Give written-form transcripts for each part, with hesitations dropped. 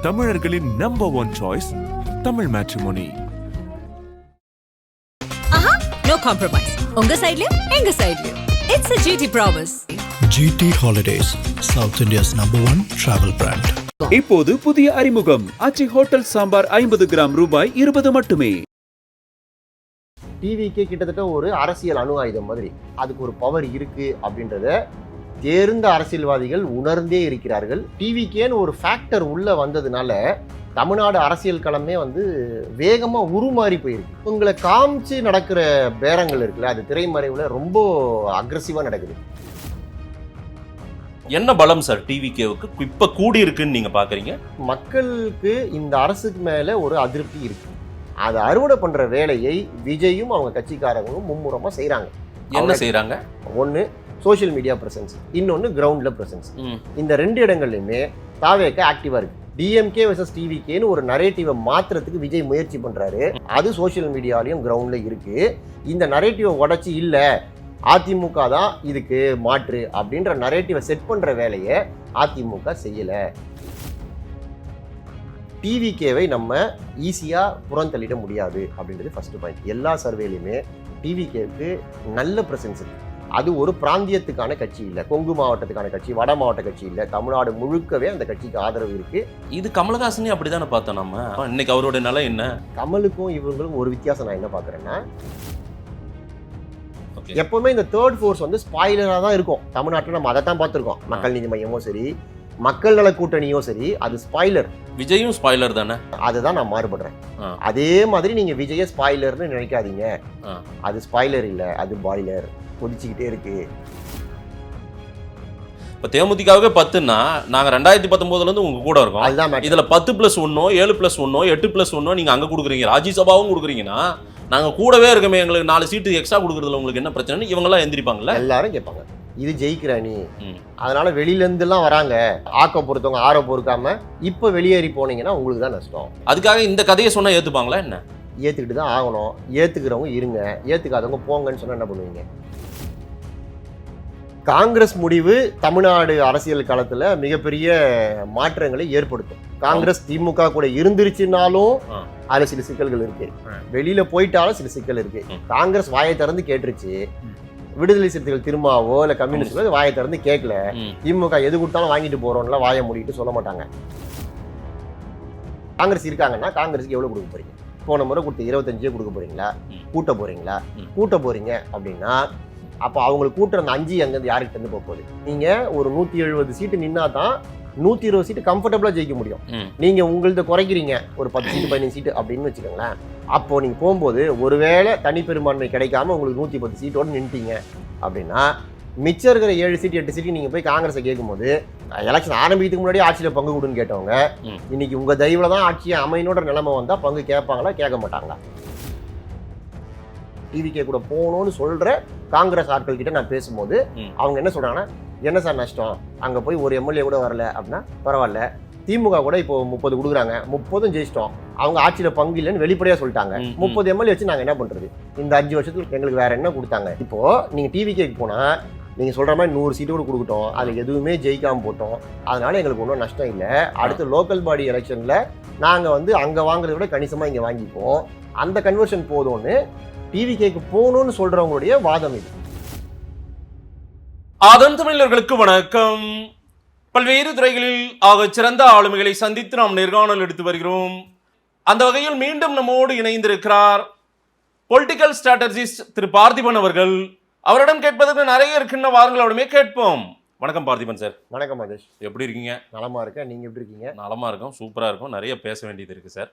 தமிழர்களின் number one choice Tamil matrimony. No compromise. உங்க சைடுலயும் எங்க சைடுலயும். It's a GT promise. GT Holidays, South India's #1 travel brand. இப்போது புதிய அறிமுகம் ஆச்சி ஹோட்டல் சாம்பார் 50 கிராம் ரூபாய் 20 மட்டுமே. டிவிக்கே கிட்டத்தட்ட ஒரு அரசியல் அணு ஆயுதம் மாதிரி அதுக்கு ஒரு பவர் இருக்கு அப்படின்றத தேர்ந்த அரசியல்வாதிகள் உணர்ந்தே இருக்கிறார்கள். டிவிக்கேன்னு ஒரு ஃபேக்டர் உள்ள வந்ததுனால தமிழ்நாடு அரசியல் களமே வேகமா உருமாறி போயிருக்கு. உங்களை காமிச்சு நடக்கிற பேரங்கள் இருக்குல்ல, அது திரைமறைவுல ரொம்ப அக்ரெசிவா நடக்குது. என்ன பலம் சார் டிவிகேவுக்கு இப்ப கூடி இருக்குன்னு நீங்க பாக்குறீங்க? மக்களுக்கு இந்த அரசுக்கு மேல ஒரு அதிருப்தி இருக்கு. அதை அறுவடை பண்ற வேலையை விஜயும் அவங்க கட்சிக்காரங்களும் மும்முரமா செய்யறாங்க. என்ன செய்யறாங்க? ஒன்னு சோசியல் மீடியா பிரசன்ஸ், இன்னொன்னு கிரவுண்ட்ல பிரசன்ஸ். இந்த ரெண்டு இடங்கள்லயுமே தாவேக ஆக்டிவா இருக்கு. டிஎம்கே வெர்சஸ் டிவிகேன்னு ஒரு நரேட்டிவை மாத்துறதுக்கு விஜய் முயற்சி பண்றாரு. அது சோசியல் மீடியாலையும் கிரவுண்ட்ல இருக்கு. இந்த நரேட்டிவை உடைச்சி இல்ல அதிமுக தான் இதுக்கு மாற்று அப்படின்ற நரேட்டிவை செட் பண்ற வேலையை அதிமுக செய்யல. டிவிகேவை நம்ம ஈஸியா புறந்தள்ளிட முடியாது அப்படின்றது ஃபர்ஸ்ட் பாயிண்ட். எல்லா சர்வேலையுமே டிவிகேவுக்கு நல்ல பிரசன்ஸ் இருக்கு. அது ஒரு பிராந்தியத்துக்கான கட்சி இல்லை, கொங்கு மாவட்டத்துக்கான கட்சி, வட மாவட்ட கட்சி இல்லை, தமிழ்நாடு முழுக்கவே அந்த கட்சிக்கு ஆதரவு இருக்கு. இது கமலஹாசனே அப்படித்தானே பார்த்தோம் நம்ம. இன்னைக்கு அவரோட நிலை என்ன? கமலுக்கும் இவங்களுக்கும் ஒரு வித்தியாசம் நான் என்ன பாக்குறேன்னா, எப்பவுமே இந்த தேர்ட் ஃபோர்ஸ் ஸ்பாயிலரா தான் இருக்கும். தமிழ்நாட்டில் நம்ம அதை தான் பார்த்துருக்கோம். மக்கள் நீதி மையமும் சரி, மக்கள் நல கூட்டணியும் சரி, அது ஸ்பாயிலர். விஜயும் ஸ்பாயிலர் தானே. அதுதான் நான் மாறுபடுறேன். அதே மாதிரி நீங்க விஜய ஸ்பாயிலர்னு நினைக்காதீங்க. அது ஸ்பாயிலர் இல்ல, அது பாய்லர். கொதிச்சுக்கிட்டே இருக்கு. இப்ப தேமுதிகவுக்கு 10ன்னா நாங்க 2019 இருந்து உங்க கூட இருக்கோம். அதுதான் இதுல 10+1 7+1 8+1 நீங்க அங்க கொடுக்குறீங்க, ராஜ்யசபாவும் கொடுக்குறீங்கன்னா நாங்க கூடவே இருக்கமே, எங்களுக்கு 4 சீட்டு எக்ஸ்ட்ரா கொடுக்குறதுல உங்களுக்கு என்ன பிரச்சனை? இவங்க எல்லாம் எந்திரிப்பாங்கல்ல. எல்லாரும் கேட்பாங்க இது ஜெயிக்கிற அணி, அதனால வெளியில இருந்து எல்லாம் வராங்க. ஆக்க பொறுத்தவங்க ஆற பொறுக்காம இப்ப வெளியேறி போனீங்கன்னா உங்களுக்கு தான் நஷ்டம். அதுக்காக இந்த கதையை சொன்னா ஏத்துப்பாங்களா என்ன? ஏத்துக்கிட்டு தான் ஆகணும். ஏத்துக்கிறவங்க இருங்க, ஏத்துக்காதவங்க போங்கன்னு சொன்னா என்ன பண்ணுவீங்க? காங்கிரஸ் முடிவு தமிழ்நாடு அரசியல் களத்துல மிகப்பெரிய மாற்றங்களை ஏற்படுத்தும். காங்கிரஸ் திமுக கூட இருந்துருச்சுனாலும் அதுல சில சிக்கல்கள் இருக்கு. வெளியில போயிட்டாலும் சில சிக்கல் இருக்கு. காங்கிரஸ் வாயை திறந்து கேட்டுருச்சு, விடுதலை சிறுத்தைகள் திருமாவோ இல்ல கம்யூனிஸ்ட் வாயை திறந்து கேட்கல. திமுக எது கொடுத்தாலும் வாங்கிட்டு போறோம்ல வாயை மூடிட்டு சொல்ல மாட்டாங்க. காங்கிரஸ் இருக்காங்கன்னா காங்கிரஸுக்கு எவ்வளவு கொடுக்க போறீங்க? போன முறை கொடுத்த 25 கொடுக்க போறீங்களா? கூட்ட போறீங்க அப்படின்னா அப்போ அவங்களுக்கு கூட்டுற அந்த 5 அங்கிருந்து யாருக்கிட்ட இருந்து போக போகுது? நீங்க ஒரு 170 சீட்டு நின்னா தான் 120 சீட்டு கம்ஃபர்டபுளா ஜெயிக்க முடியும். நீங்க உங்கள்ட்ட குறைக்கிறீங்க ஒரு 10 சீட்டு 15 சீட்டு அப்படின்னு வச்சுக்கோங்களேன். அப்போ நீங்க போகும்போது ஒருவேளை தனிப்பெரும்பான்மை கிடைக்காம உங்களுக்கு 110 சீட்டோடு நின்ட்டீங்க அப்படின்னா மிச்சம் இருக்கிற 7 சீட்டு 8 சீட்டு நீங்க போய் காங்கிரஸை கேட்கும்போது, எலெக்ஷன் ஆரம்பிக்கிறதுக்கு முன்னாடி ஆட்சியில பங்கு கொடுன்னு கேட்டவங்க இன்னைக்கு உங்க தயவுல தான் ஆட்சியை அமையணுன்ற நிலைமை வந்தா பங்கு கேட்பாங்களா கேட்க மாட்டாங்களா? டிவிகே கூட போகணும்னு சொல்ற காங்கிரஸ் ஆட்கள் கிட்ட நான் பேசும்போது அவங்க என்ன சொல்றாங்கன்னா, என்ன சார் நஷ்டம், அங்க போய் ஒரு எம்எல்ஏ கூட வரல அப்படின்னா பரவாயில்ல, திமுக கூட இப்போ 30 கொடுக்குறாங்க, 30 ஜெயிச்சிட்டோம், அவங்க ஆட்சியில பங்கு இல்லைன்னு வெளிப்படையா சொல்லிட்டாங்க. 30 எம்எல்ஏ வச்சு நாங்க என்ன பண்றது? இந்த 5 வருஷத்துக்கு எங்களுக்கு வேற என்ன கொடுத்தாங்க? இப்போ நீங்க டிவிகேக்கு போனா நீங்க சொல்ற மாதிரி 100 சீட்டு கூட கொடுக்கட்டும், அதுல எதுவுமே ஜெயிக்காம போட்டோம், அதனால எங்களுக்கு ஒன்றும் நஷ்டம் இல்லை. அடுத்த லோக்கல் பாடி எலெக்ஷன்ல நாங்க அங்க வாங்குறத விட கணிசமா இங்க வாங்கிப்போம், அந்த கன்வர்ஷன் போதும்னு டிவிகேக்கு போகணும்னு சொல்றவங்களுடைய வாதம் இது. ஆதன் தமிழர்களுக்கு வணக்கம். பல்வேறு துறைகளில் ஆக சிறந்த ஆளுமைகளை சந்தித்து நாம் நேர்காணல் எடுத்து வருகிறோம். அந்த வகையில் மீண்டும் நம்மோடு இணைந்திருக்கிறார் பொலிட்டிக்கல் ஸ்ட்ராட்டஜிஸ்ட் திரு பார்த்திபன் அவர்கள். அவரிடம் கேட்பதற்கு நிறைய இருக்குன்னு வாரங்களோடமே கேட்போம். வணக்கம் பார்த்திபன் சார். வணக்கம் மகேஷ், எப்படி இருக்கீங்க? நலமா இருக்கேன், நீங்க எப்படி இருக்கீங்க? நலமா இருக்கும், சூப்பரா இருக்கும். நிறைய பேச வேண்டியது இருக்கு சார்.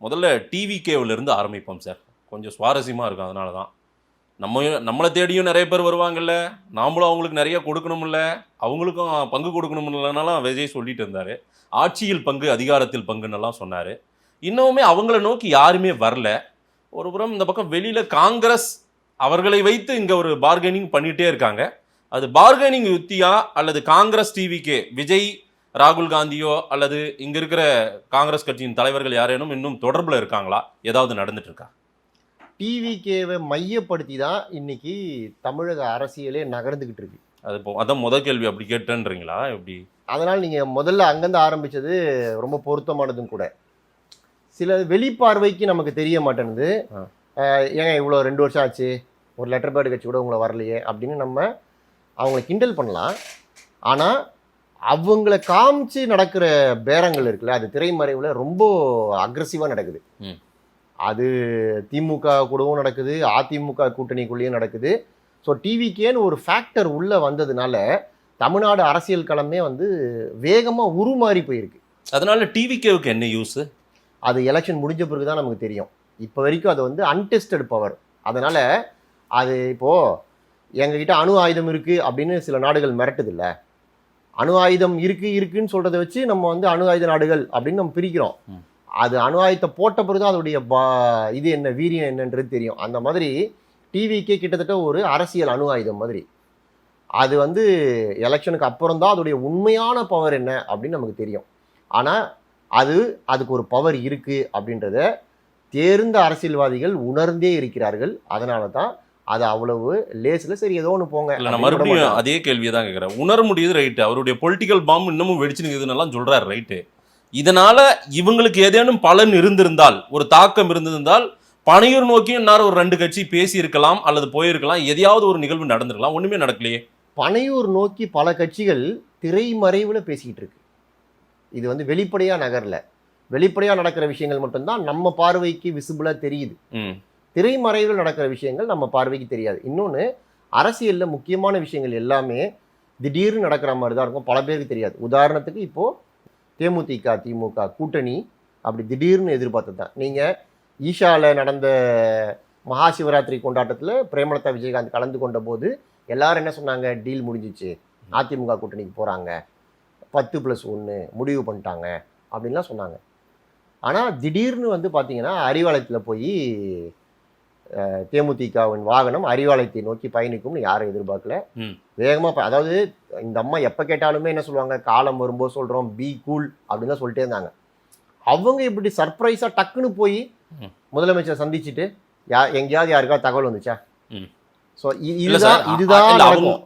முதல்ல டிவிகேவில் இருந்து ஆரம்பிப்போம் சார், கொஞ்சம் சுவாரஸ்யமா இருக்கும். அதனால தான் நம்மளை தேடியும் நிறைய பேர் வருவாங்கல்ல, நாமளும் அவங்களுக்கு நிறைய கொடுக்கணும்ல, அவங்களுக்கும் பங்கு கொடுக்கணும்லனாலாம் விஜய் சொல்லிட்டு இருந்தார். ஆட்சியில் பங்கு அதிகாரத்தில் பங்குன்னெல்லாம் சொன்னார். இன்னுமே அவங்கள நோக்கி யாருமே வரல. ஒரு புறம் இந்த பக்கம் வெளியில் காங்கிரஸ் அவர்களை வைத்து இங்கே ஒரு பார்கெனிங் பண்ணிகிட்டே இருக்காங்க. அது பார்கெனிங் யுத்தியா அல்லது காங்கிரஸ் டிவிகே விஜய் ராகுல் காந்தியோ அல்லது இங்கே இருக்கிற காங்கிரஸ் கட்சியின் தலைவர்கள் யாரேனும் இன்னும் தொடர்பில் இருக்காங்களா? ஏதாவது நடந்துட்டு இருக்கா? டிவிகேவை மையப்படுத்தி தான் இன்னைக்கு தமிழக அரசியலே நகர்ந்துகிட்டு இருக்கு. அது அதான் முதல் கேள்வி. அப்படி கேட்டேன்றீங்களா? எப்படி அதனால் நீங்கள் முதல்ல அங்கேருந்து ஆரம்பித்தது ரொம்ப பொருத்தமானதும் கூட. சில வெளிப்பார்வைக்கு நமக்கு தெரிய மாட்டேங்குது. ஏங்க இவ்வளோ 2 வருஷம் ஆச்சு, ஒரு லெட்டர் பேட் கட்சி கூட உங்களை வரலையே அப்படின்னு நம்ம அவங்கள கிண்டல் பண்ணலாம். ஆனால் அவங்கள காமிச்சு நடக்கிற பேரங்கள் இருக்குல்ல, அது திரைமறைவில் ரொம்ப அக்ரெசிவாக நடக்குது. அது திமுக கூடவும் நடக்குது, அதிமுக கூட்டணிக்குள்ளேயும் நடக்குது. ஸோ டிவிக்கேன்னு ஒரு ஃபேக்டர் உள்ளே வந்ததுனால தமிழ்நாடு அரசியல் களமே வந்து வேகமாக உருமாறி போயிருக்கு. அதனால டிவிகேவுக்கு என்ன யூஸ்? அது எலெக்ஷன் முடிஞ்ச பிறகு தான் நமக்கு தெரியும். இப்போ வரைக்கும் அது வந்து அன்டெஸ்டட் பவர். அதனால் அது இப்போது எங்ககிட்ட அணு ஆயுதம் இருக்குது அப்படின்னு சில நாடுகள் மிரட்டுது இல்லை, அணு ஆயுதம் இருக்குன்னு சொல்கிறத வச்சு நம்ம வந்து அணு ஆயுத நாடுகள் அப்படின்னு நம்ம பிரிக்கிறோம். அது அணு ஆயுதத்தை போட்ட பிறகு தான் அதோடைய இது என்ன, வீரியம் என்னன்றது தெரியும். அந்த மாதிரி டிவிக்கே கிட்டத்தட்ட ஒரு அரசியல் அணு ஆயுதம் மாதிரி. அது வந்து எலெக்ஷனுக்கு அப்புறம் தான் அதோடைய உண்மையான பவர் என்ன அப்படின்னு நமக்கு தெரியும். ஆனால் அதுக்கு ஒரு பவர் இருக்குது அப்படின்றத தேர்ந்த அரசியல்வாதிகள் உணர்ந்தே இருக்கிறார்கள். அதனால தான் அது அவ்வளவு லேஸில் சரி ஏதோ ஒன்று போங்க. இல்லை, நான் மறுபடியும் அதே கேள்வியை தான் கேட்குறேன். உணர முடியுது, ரைட்டு. அவருடைய பொலிட்டிக்கல் பாம்பு இன்னமும் வெடிச்சுனுக்குதுன்னெல்லாம் சொல்கிறார், ரைட்டு. இதனால் இவங்களுக்கு ஏதேனும் பலன் இருந்திருந்தால், ஒரு தாக்கம் இருந்திருந்தால், பனையூர் நோக்கியும் இன்னும் ஒரு 2 கட்சி பேசியிருக்கலாம் அல்லது போயிருக்கலாம், எதையாவது ஒரு நிகழ்வு நடந்திருக்கலாம். ஒன்றுமே நடக்கலையே. பனையூர் நோக்கி பல கட்சிகள் திரைமறைவில் பேசிக்கிட்டு இருக்கு. இது வந்து வெளிப்படையாக நகரல. வெளிப்படையாக நடக்கிற விஷயங்கள் மட்டும்தான் நம்ம பார்வைக்கு விசிபிளாக தெரியுது. திரைமறைவில் நடக்கிற விஷயங்கள் நம்ம பார்வைக்கு தெரியாது. இன்னொன்று, அரசியலில் முக்கியமான விஷயங்கள் எல்லாமே திடீர்னு நடக்கிற மாதிரி தான் இருக்கும், பல பேருக்கு தெரியாது. உதாரணத்துக்கு இப்போது தேமுதிக திமுக கூட்டணி அப்படி திடீர்னு எதிர்பார்த்தது தான். நீங்கள் ஈஷாவில் நடந்த மகா சிவராத்திரி கொண்டாட்டத்தில் பிரேமலதா விஜயகாந்த் கலந்து கொண்ட போது எல்லாரும் என்ன சொன்னாங்க, டீல் முடிஞ்சிச்சு, அதிமுக கூட்டணிக்கு போகிறாங்க, 10+1 முடிவு பண்ணிட்டாங்க அப்படின்லாம் சொன்னாங்க. ஆனால் திடீர்னு வந்து பார்த்தீங்கன்னா அறிவாலயத்தில் போய் தேமுதிகவின் வாகனம் அறிவாலயத்தை நோக்கி பயணிக்கும்னு யாரும் எதிர்பார்க்கல. வேகமாக அதாவது இந்த அம்மா எப்போ கேட்டாலுமே என்ன சொல்லுவாங்க, காலம் வரும்போது சொல்கிறோம் பி கூல் அப்படின்னு தான் சொல்லிட்டே இருந்தாங்க. அவங்க இப்படி சர்ப்ரைஸாக டக்குன்னு போய் முதலமைச்சரை சந்திச்சுட்டு எங்கேயாவது யாருக்காவது தகவல் வந்துச்சா? ஸோ இதுதான்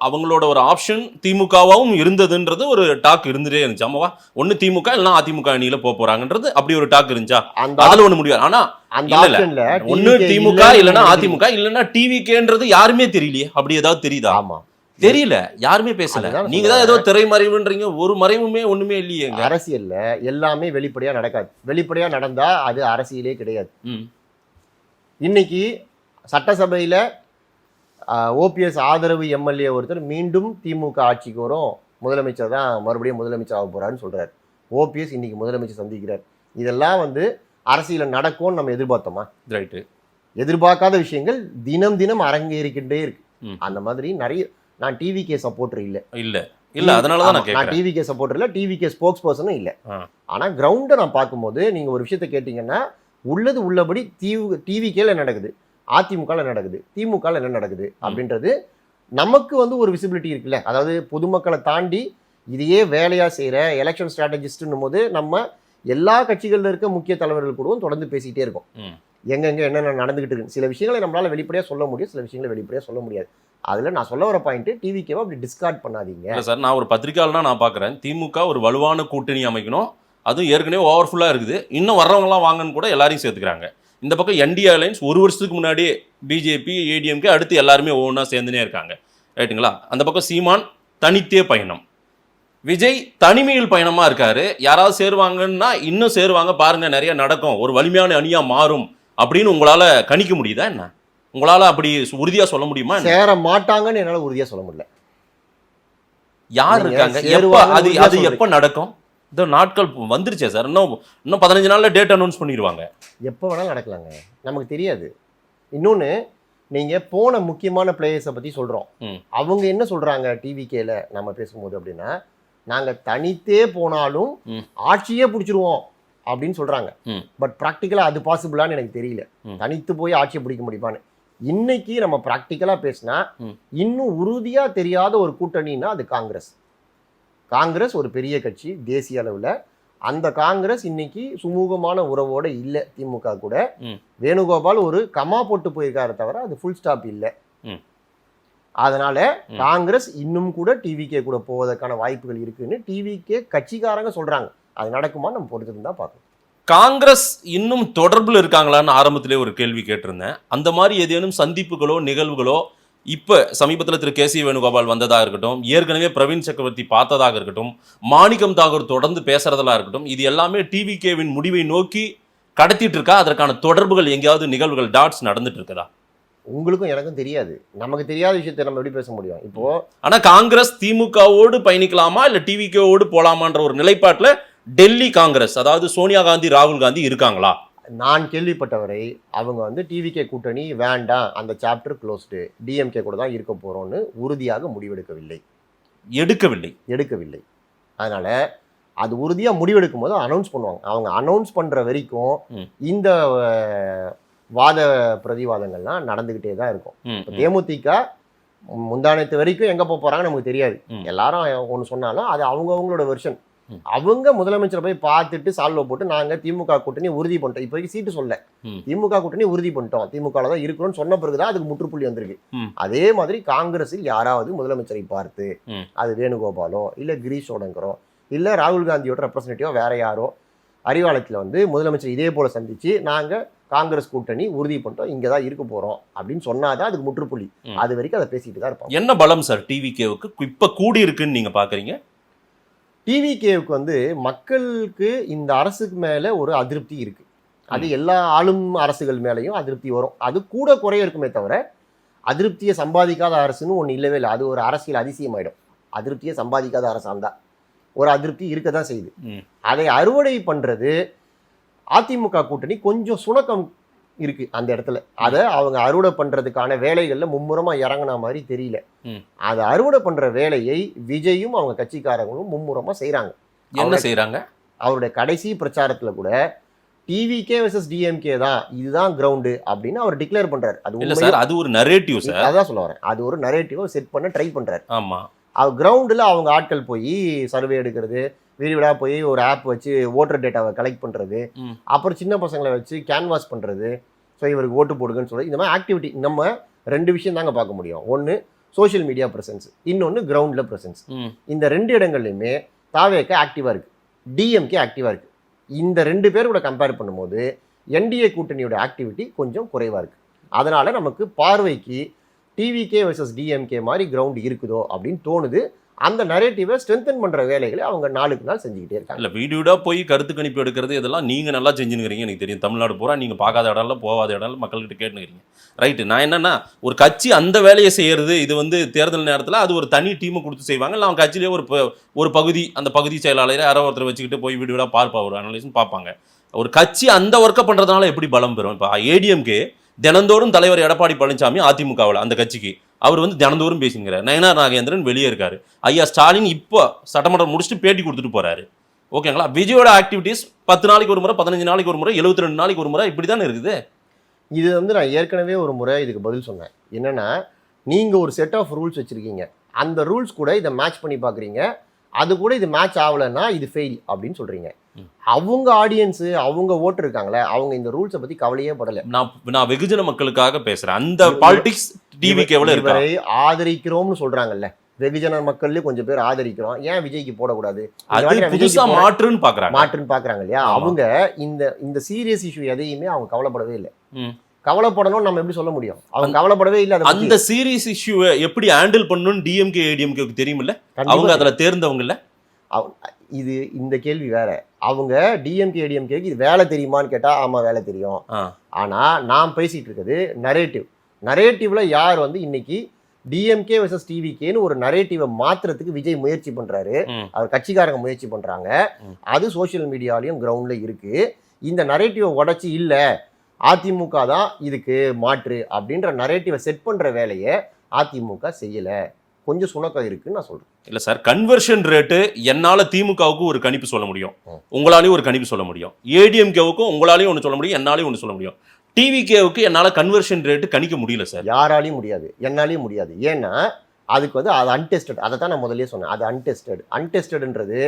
அவங்களோட ஒரு ஆப்ஷன் திமுகவும் இருந்ததுன்றது ஒரு டாக் இருந்துட்டே இருந்துச்சு. ஆமாவா, ஒன்னு திமுக இல்லைன்னா அதிமுக அணியில போறாங்கன்றது அப்படி ஒரு டாக் இருந்துச்சா? அதுல ஒண்ணு முடியாது. ஆனா ஒன்னு திமுக இல்லைன்னா அதிமுக இல்லைன்னா டிவிகேன்றது யாருமே தெரியலையே. அப்படி ஏதாவது தெரியுதா? ஆமா, தெரியல, யாருமே பேசல. நீங்க தான் ஏதோ திரைமறைவுன்றீங்க, ஒரு மறைவுமே ஒண்ணுமே இல்லையே. அரசியல்ல எல்லாமே வெளிப்படையா நடக்காது. வெளிப்படையா நடந்தா அது அரசியலே கிடையாது. இன்னைக்கு சட்டசபையில ஓபிஎஸ் ஆதரவு எம்எல்ஏ ஒருத்தர் மீண்டும் திமுக ஆட்சிக்கு வரும், முதலமைச்சர் தான் மறுபடியும் முதலமைச்சர் ஆக போறாருன்னு சொல்றாரு. ஓபிஎஸ் இன்னைக்கு முதலமைச்சர் சந்திக்கிறார். இதெல்லாம் வந்து அரசியல் நடக்கும்னு நம்ம எதிர்பார்த்தோமா? ரைட்டு. எதிர்பார்க்காத விஷயங்கள் தினம் தினம் அரங்கேறிக்கிட்டே இருக்கு. அந்த மாதிரி நிறைய. நான் டிவிகே சப்போர்ட்டர் இல்ல, அதனாலதான் நான் டிவிகே சப்போர்ட்டர் இல்ல, டிவிகே ஸ்போக்ஸ் பர்சனும் இல்ல. ஆனா கிரவுண்டை நான் பார்க்கும்போது நீங்க ஒரு விஷயத்த கேட்டீங்கன்னா உள்ளது உள்ளபடி டிவிகேல நடக்குது, அதிமுக நடக்குது, திமுக என்ன நடக்குது அப்படின்றது நமக்கு வந்து ஒரு விசிபிலிட்டி இருக்குல்ல. அதாவது பொதுமக்களை தாண்டி இதையே வேலையா செய்யற எலெக்ஷன் ஸ்ட்ராட்டஜிஸ்ட்னும் போது நம்ம எல்லா கட்சிகள்ல இருக்க முக்கிய தலைவர்கள் கூடவும் தொடர்ந்து பேசிக்கிட்டே இருக்கோம். எங்கெங்க என்னென்ன நடந்துகிட்டு இருக்கு. சில விஷயங்களை நம்மளால வெளிப்படையா சொல்ல முடியும், சில விஷயங்களை வெளிப்படையா சொல்ல முடியாது. அதுல நான் சொல்ல வர பாயிண்ட், டிவிக்கேவை அப்படி டிஸ்கார்ட் பண்ணாதீங்க சார். நான் ஒரு பத்திரிகையாளனா நான் பாக்குறேன், திமுக ஒரு வலுவான கூட்டணி அமைக்கணும், அதுவும் ஏற்கனவே ஓவர்ஃபுல்லா இருக்குது, இன்னும் வர்றவங்கலாம் வாங்கன்னு கூட எல்லாரையும் சேர்த்துக்கிறாங்க. இந்த பக்கம் என்டிஏ அலைன்ஸ் 1 வருஷத்துக்கு முன்னாடியே பிஜேபி ஏடிஎம்கே அடுத்து எல்லாருமே ஒவ்வொன்றா சேர்ந்துனே இருக்காங்க, ரைட்டுங்களா? அந்த பக்கம் சீமான் தனித்தே பயணம், விஜய் தனிமையில் பயணமா இருக்காரு. யாராவது சேருவாங்கன்னா இன்னும் சேருவாங்க பாருங்க, நிறைய நடக்கும், ஒரு வலிமையான அணியா மாறும் அப்படின்னு உங்களால கணிக்க முடியுதா என்ன? உங்களால அப்படி உறுதியா சொல்ல முடியுமா? சேர மாட்டாங்கன்னு என்னால உறுதியா சொல்ல முடியல. யார் இருக்காங்க, அது எப்ப நடக்கும்? இந்த நாட்கள் வந்துருச்சே சார், இன்னும் 15 நாள்ல டேட் அனௌன்ஸ் பண்ணிடுவாங்க. எப்போ வேணாலும் நடக்கலாங்க, நமக்கு தெரியாது. இன்னொன்று, நீங்கள் போன முக்கியமான பிளேயர்ஸை பற்றி சொல்கிறோம். அவங்க என்ன சொல்கிறாங்க டிவிகேல நம்ம பேசும்போது அப்படின்னா, நாங்கள் தனித்தே போனாலும் ஆட்சியே பிடிச்சிருவோம் அப்படின்னு சொல்கிறாங்க. பட் ப்ராக்டிக்கலாக அது பாசிபிளான்னு எனக்கு தெரியல. தனித்து போய் ஆட்சியை பிடிக்க முடியுமான்னு. இன்னைக்கு நம்ம ப்ராக்டிக்கலாக பேசினா இன்னும் உறுதியாக தெரியாத ஒரு கூட்டணின்னா அது காங்கிரஸ். காங்கிரஸ் ஒரு பெரிய கட்சி தேசிய அளவில். அந்த காங்கிரஸ் இன்னைக்கு சுமூகமான உறவோட இல்லை திமுக கூட. வேணுகோபால் ஒரு கமா போட்டு போயிருக்காரு தவிர அது ஃபுல் ஸ்டாப் இல்லை. அதனால காங்கிரஸ் இன்னும் கூட டிவிகே கூட போவதற்கான வாய்ப்புகள் இருக்குன்னு டிவிகே கட்சிக்காரங்க சொல்றாங்க. அது நடக்குமா நம்ம பொறுத்து தான் பார்க்கணும். காங்கிரஸ் இன்னும் தொடர்பில் இருக்காங்களான்னு ஆரம்பத்திலே ஒரு கேள்வி கேட்டிருந்தேன். அந்த மாதிரி ஏதேனும் சந்திப்புகளோ நிகழ்வுகளோ இப்போ சமீபத்தில் திரு கே சி வேணுகோபால் வந்ததாக இருக்கட்டும், ஏற்கனவே பிரவீன் சக்கரவர்த்தி பார்த்ததாக இருக்கட்டும், மாணிக்கம் தாகூர் தொடர்ந்து பேசுறதெல்லாம் இருக்கட்டும், இது எல்லாமே டிவிகேவின் முடிவை நோக்கி கடத்திட்டு இருக்கா? அதற்கான தொடர்புகள் எங்கேயாவது நிகழ்வுகள் டாட்ஸ் நடந்துட்டு இருக்குதா? உங்களுக்கும் எனக்கும் தெரியாது. நமக்கு தெரியாத விஷயத்தை நம்ம எப்படி பேச முடியும் இப்போ? ஆனா காங்கிரஸ் திமுகவோடு பயணிக்கலாமா இல்ல டிவிகேவோடு போலாமான்ற ஒரு நிலைப்பாட்டுல டெல்லி காங்கிரஸ், அதாவது சோனியா காந்தி ராகுல் காந்தி இருக்காங்களா? நான் கேள்விப்பட்டவரை அவங்க வந்து டிவிகே கூட்டணி வேண்டாம், அந்த சாப்டர் க்ளோஸ்டு, டிஎம்கே கூட தான் இருக்க போறோம்னு உறுதியாக முடிவெடுக்கவில்லை. எடுக்கவில்லை. அதனால அது உறுதியாக முடிவெடுக்கும் போது அனௌன்ஸ் பண்ணுவாங்க. அவங்க அனௌன்ஸ் பண்ற வரைக்கும் இந்த வாத பிரதிவாதங்கள்லாம் நடந்துகிட்டே தான் இருக்கும். தேமுதிக முந்தானத்து வரைக்கும் எங்க போறாங்க நமக்கு தெரியாது. எல்லாரும் ஒன்று சொன்னாலும் அது அவங்களோட வெர்ஷன். அவங்க முதலமைச்சரை போய் பார்த்துட்டு சால்வ போட்டு நாங்க திமுக கூட்டணி உறுதி பண்ணிட்டோம், இப்போதைக்கு சீட்டு சொல்ல, திமுக கூட்டணி உறுதி பண்ணிட்டோம், திமுக தான் இருக்கிறோம்னு சொன்ன பிறகுதான் அதுக்கு முற்றுப்புள்ளி வந்திருக்கு. அதே மாதிரி காங்கிரஸில் யாராவது முதலமைச்சரை பார்த்து, அது வேணுகோபாலோ இல்ல கிரீஷ் சோடங்கரோ இல்ல ராகுல் காந்தியோட ரெப்ரசன்டேட்டிவோ வேற யாரோ அறிவாலயத்தில் வந்து முதலமைச்சர் இதே போல சந்திச்சு நாங்க காங்கிரஸ் கூட்டணி உறுதி பண்ணிட்டோம், இங்கதான் இருக்க போறோம் அப்படின்னு சொன்னாதான் அதுக்கு முற்றுப்புள்ளி. அது வரைக்கும் அதை பேசிட்டு தான் இருப்பாங்க. என்ன பலம் சார் டிவிகேவுக்கு இப்ப கூடி இருக்குன்னு நீங்க பாக்குறீங்க? டிவிகேவுக்கு வந்து மக்களுக்கு இந்த அரசுக்கு மேல ஒரு அதிருப்தி இருக்கு. அது எல்லா ஆளும் அரசுகள் மேலேயும் அதிருப்தி வரும். அது கூட குறைய இருக்குமே தவிர அதிருப்தியை சம்பாதிக்காத அரசுன்னு ஒன்று இல்லவே இல்லை. அது ஒரு அரசியல் அதிசயமாயிடும். அதிருப்தியை சம்பாதிக்காத அரசாந்தா ஒரு அதிருப்தி இருக்க தான் செய்யுது. அதை அறுவடை பண்றது அதிமுக கூட்டணி கொஞ்சம் சுணக்கம் இருக்கு அந்த இடத்துல. அதை அவங்க அறுவடை பண்றதுக்கான வேலைகள்ல மும்முரமா இறங்கின மாதிரி தெரியல. அதை அறுவடை பண்ற வேலையை விஜயும் அவங்க கட்சிக்காரங்களும் மும்முரமா செய்யறாங்க. என்ன செய்யறாங்க? அவருடைய கடைசி பிரச்சாரத்துல கூட டிவிகே வெர்சஸ் டிஎம்கே தான், இதுதான் கிரவுண்டு அப்படின்னு அவர் டிக்ளேர் பண்றாரு. அது ஒரு நரேட்டிவ் சார். அதான் சொல்ல வரேன். அது ஒரு நரேட்டிவ் செட் பண்ண ட்ரை பண்றாரு. ஆமா, அவர் கிரவுண்டில் அவங்க ஆட்கள் போய் சர்வே எடுக்கிறது, வீடு வீடாக போய் ஒரு ஆப் வச்சு ஓட்டர் டேட்டாவை கலெக்ட் பண்ணுறது, அப்புறம் சின்ன பசங்களை வச்சு கேன்வாஸ் பண்ணுறது, ஸோ இவருக்கு ஓட்டு போடுங்கன்னு சொல்லி இந்த மாதிரி ஆக்டிவிட்டி நம்ம 2 விஷயம் தாங்க பார்க்க முடியும். ஒன்று சோஷியல் மீடியா ப்ரெசன்ஸ், இன்னொன்று கிரவுண்டில் ப்ரெசன்ஸ். இந்த 2 இடங்கள்லையுமே தாவேக ஆக்டிவாக இருக்குது, டிஎம்கே ஆக்டிவாக இருக்குது. இந்த 2 பேர் கூட கம்பேர் பண்ணும்போது என்டிஏ கூட்டணியோட ஆக்டிவிட்டி கொஞ்சம் குறைவாக இருக்குது. அதனால் நமக்கு பார்வைக்கு டிவிகே வெர்சஸ் டிஎம்கே மாதிரி கிரவுண்ட் இருக்குதோ அப்படின்னு தோணுது. அந்த நரேட்டிவை ஸ்ட்ரென்தன் பண்ற வேலைகளை அவங்க நாளுக்கு நாள் செஞ்சுக்கிட்டே இருக்காங்க. இல்லை, வீடியோட போய் கருத்து கணிப்பு எடுக்கிறது இதெல்லாம் நீங்க நல்லா செஞ்சுக்கிறீங்க, எனக்கு தெரியும். தமிழ்நாடு பூரா நீங்க பார்க்காத இடம்ல போகாத இடம்ல மக்கள்கிட்ட கேட்டுக்கிறீங்க. ரைட்டு. நான் என்னன்னா, ஒரு கட்சி அந்த வேலையை செய்யறது, இது வந்து தேர்தல் நேரத்தில் அது ஒரு தனி டீமை கொடுத்து செய்வாங்க. இல்லை அவங்க கட்சியிலே ஒரு பகுதி, அந்த பகுதி செயலாளரை யாரோ ஒருத்தர் வச்சுக்கிட்டு போய் வீடியோட பார்ப்பா, ஒரு அனலைஸும் பார்ப்பாங்க. ஒரு கட்சி அந்த ஒர்க்கை பண்றதுனால எப்படி பலம் பெறும்? இப்போ ஏடிஎம்கே தினந்தோறும் தலைவர் எடப்பாடி பழனிசாமி அதிமுகவில் அந்த கட்சிக்கு அவர் வந்து தினந்தோறும் பேசுங்கிறார். நயனார் நாகேந்திரன் வெளியே இருக்காரு. ஐயா ஸ்டாலின் இப்போ சட்டமன்றம் முடிச்சுட்டு பேட்டி கொடுத்துட்டு போறாரு. ஓகேங்களா? விஜயோட ஆக்டிவிட்டீஸ் 10 நாளைக்கு ஒரு முறை, 15 நாளைக்கு ஒரு முறை, 72 நாளைக்கு ஒரு முறை, இப்படி தானே இருக்குது. இது வந்து நான் ஏற்கனவே ஒரு முறை இதுக்கு பதில் சொன்னேன். என்னன்னா, நீங்க ஒரு செட் ஆஃப் ரூல்ஸ் வச்சிருக்கீங்க, அந்த ரூல்ஸ் கூட இதை மேட்ச் பண்ணி பாக்குறீங்க, அது கூட இது மேட்ச் ஆகலைன்னா இது ஃபெயில் அப்படின்னு சொல்றீங்க. அவங்க ஆடியன்ஸ், அவங்க ஓட்டு இருக்காங்களே, அவங்க இந்த ரூல்ஸை பத்தி கவலையே படல. நான் வெகுஜன மக்களுக்காக பேசுறேன். அந்த பாலிடிக்ஸ் டிவிகேவுல இவரை ஆதரிக்கிறோம்னு சொல்றாங்கல்ல, வெகுஜன மக்கள்லயே கொஞ்சம் பேர் ஆதரிக்கிறோம், ஏன் விஜய்க்கு போடக்கூடாது, புதுசா மாற்றுன்னு பாக்குறாங்க இல்லையா? அவங்க இந்த சீரியஸ் இஷ்யூ எதையுமே அவங்க கவலைப்படவே இல்லை. கவலைப்படணும் நம்ம எப்படி சொல்ல முடியும்? அவங்க கவலைப்படவே இல்லை. அந்த சீரியஸ் இஷ்யூவை எப்படி ஹேண்டில் பண்ணணும்னு டிஎம்கே ஏடிஎம்கேக்கு தெரியுமில்ல, அவங்க அதுல தேர்ந்தவங்க இல்ல. இது இந்த கேள்வி வேற. அவங்க டிஎம்கே ஏடிஎம்கேக்கு இது வேலை தெரியுமான்னு கேட்டா ஆமா வேலை தெரியும். ஆனா நான் பேசிட்டு இருக்கிறது நரேட்டிவ்ல யார் வந்து இன்னைக்கு டிஎம்கே வெர்சஸ் டிவிகேன்னு ஒரு நரேட்டிவை மாத்துறதுக்கு விஜய் முயற்சி பண்றாரு, அவர் கட்சிக்காரங்க முயற்சி பண்றாங்க. அது சோசியல் மீடியாலையும் கிரவுண்ட்ல இருக்கு. இந்த நரேட்டிவை உடைச்சி இல்ல அதிமுக தான் இதுக்கு மாற்று அப்படின்ற நரேட்டிவை செட் பண்ற வேலையை அதிமுக செய்யல. கொஞ்சம் சுணக்கம் இருக்குன்னு நான் சொல்றேன். இல்ல சார், கன்வர்ஷன் ரேட்டு என்னால திமுகவுக்கு ஒரு கணிப்பு சொல்ல முடியும், உங்களாலையும் ஒரு கணிப்பு சொல்ல முடியும். ஏடிஎம்கேவுக்கும் உங்களாலையும் ஒன்று சொல்ல முடியும், என்னாலையும் ஒன்று சொல்ல முடியும். டிவிகேவுக்கு என்னால கன்வர்ஷன் ரேட்டு கணிக்க முடியல சார். யாராலையும் முடியாது, என்னாலையும் முடியாது. ஏன்னா அதுக்கு வந்து அது அன்டெஸ்டட். அதை தான் நான் முதல்லயே சொன்னேன், அது அன்டெஸ்டட்ன்றது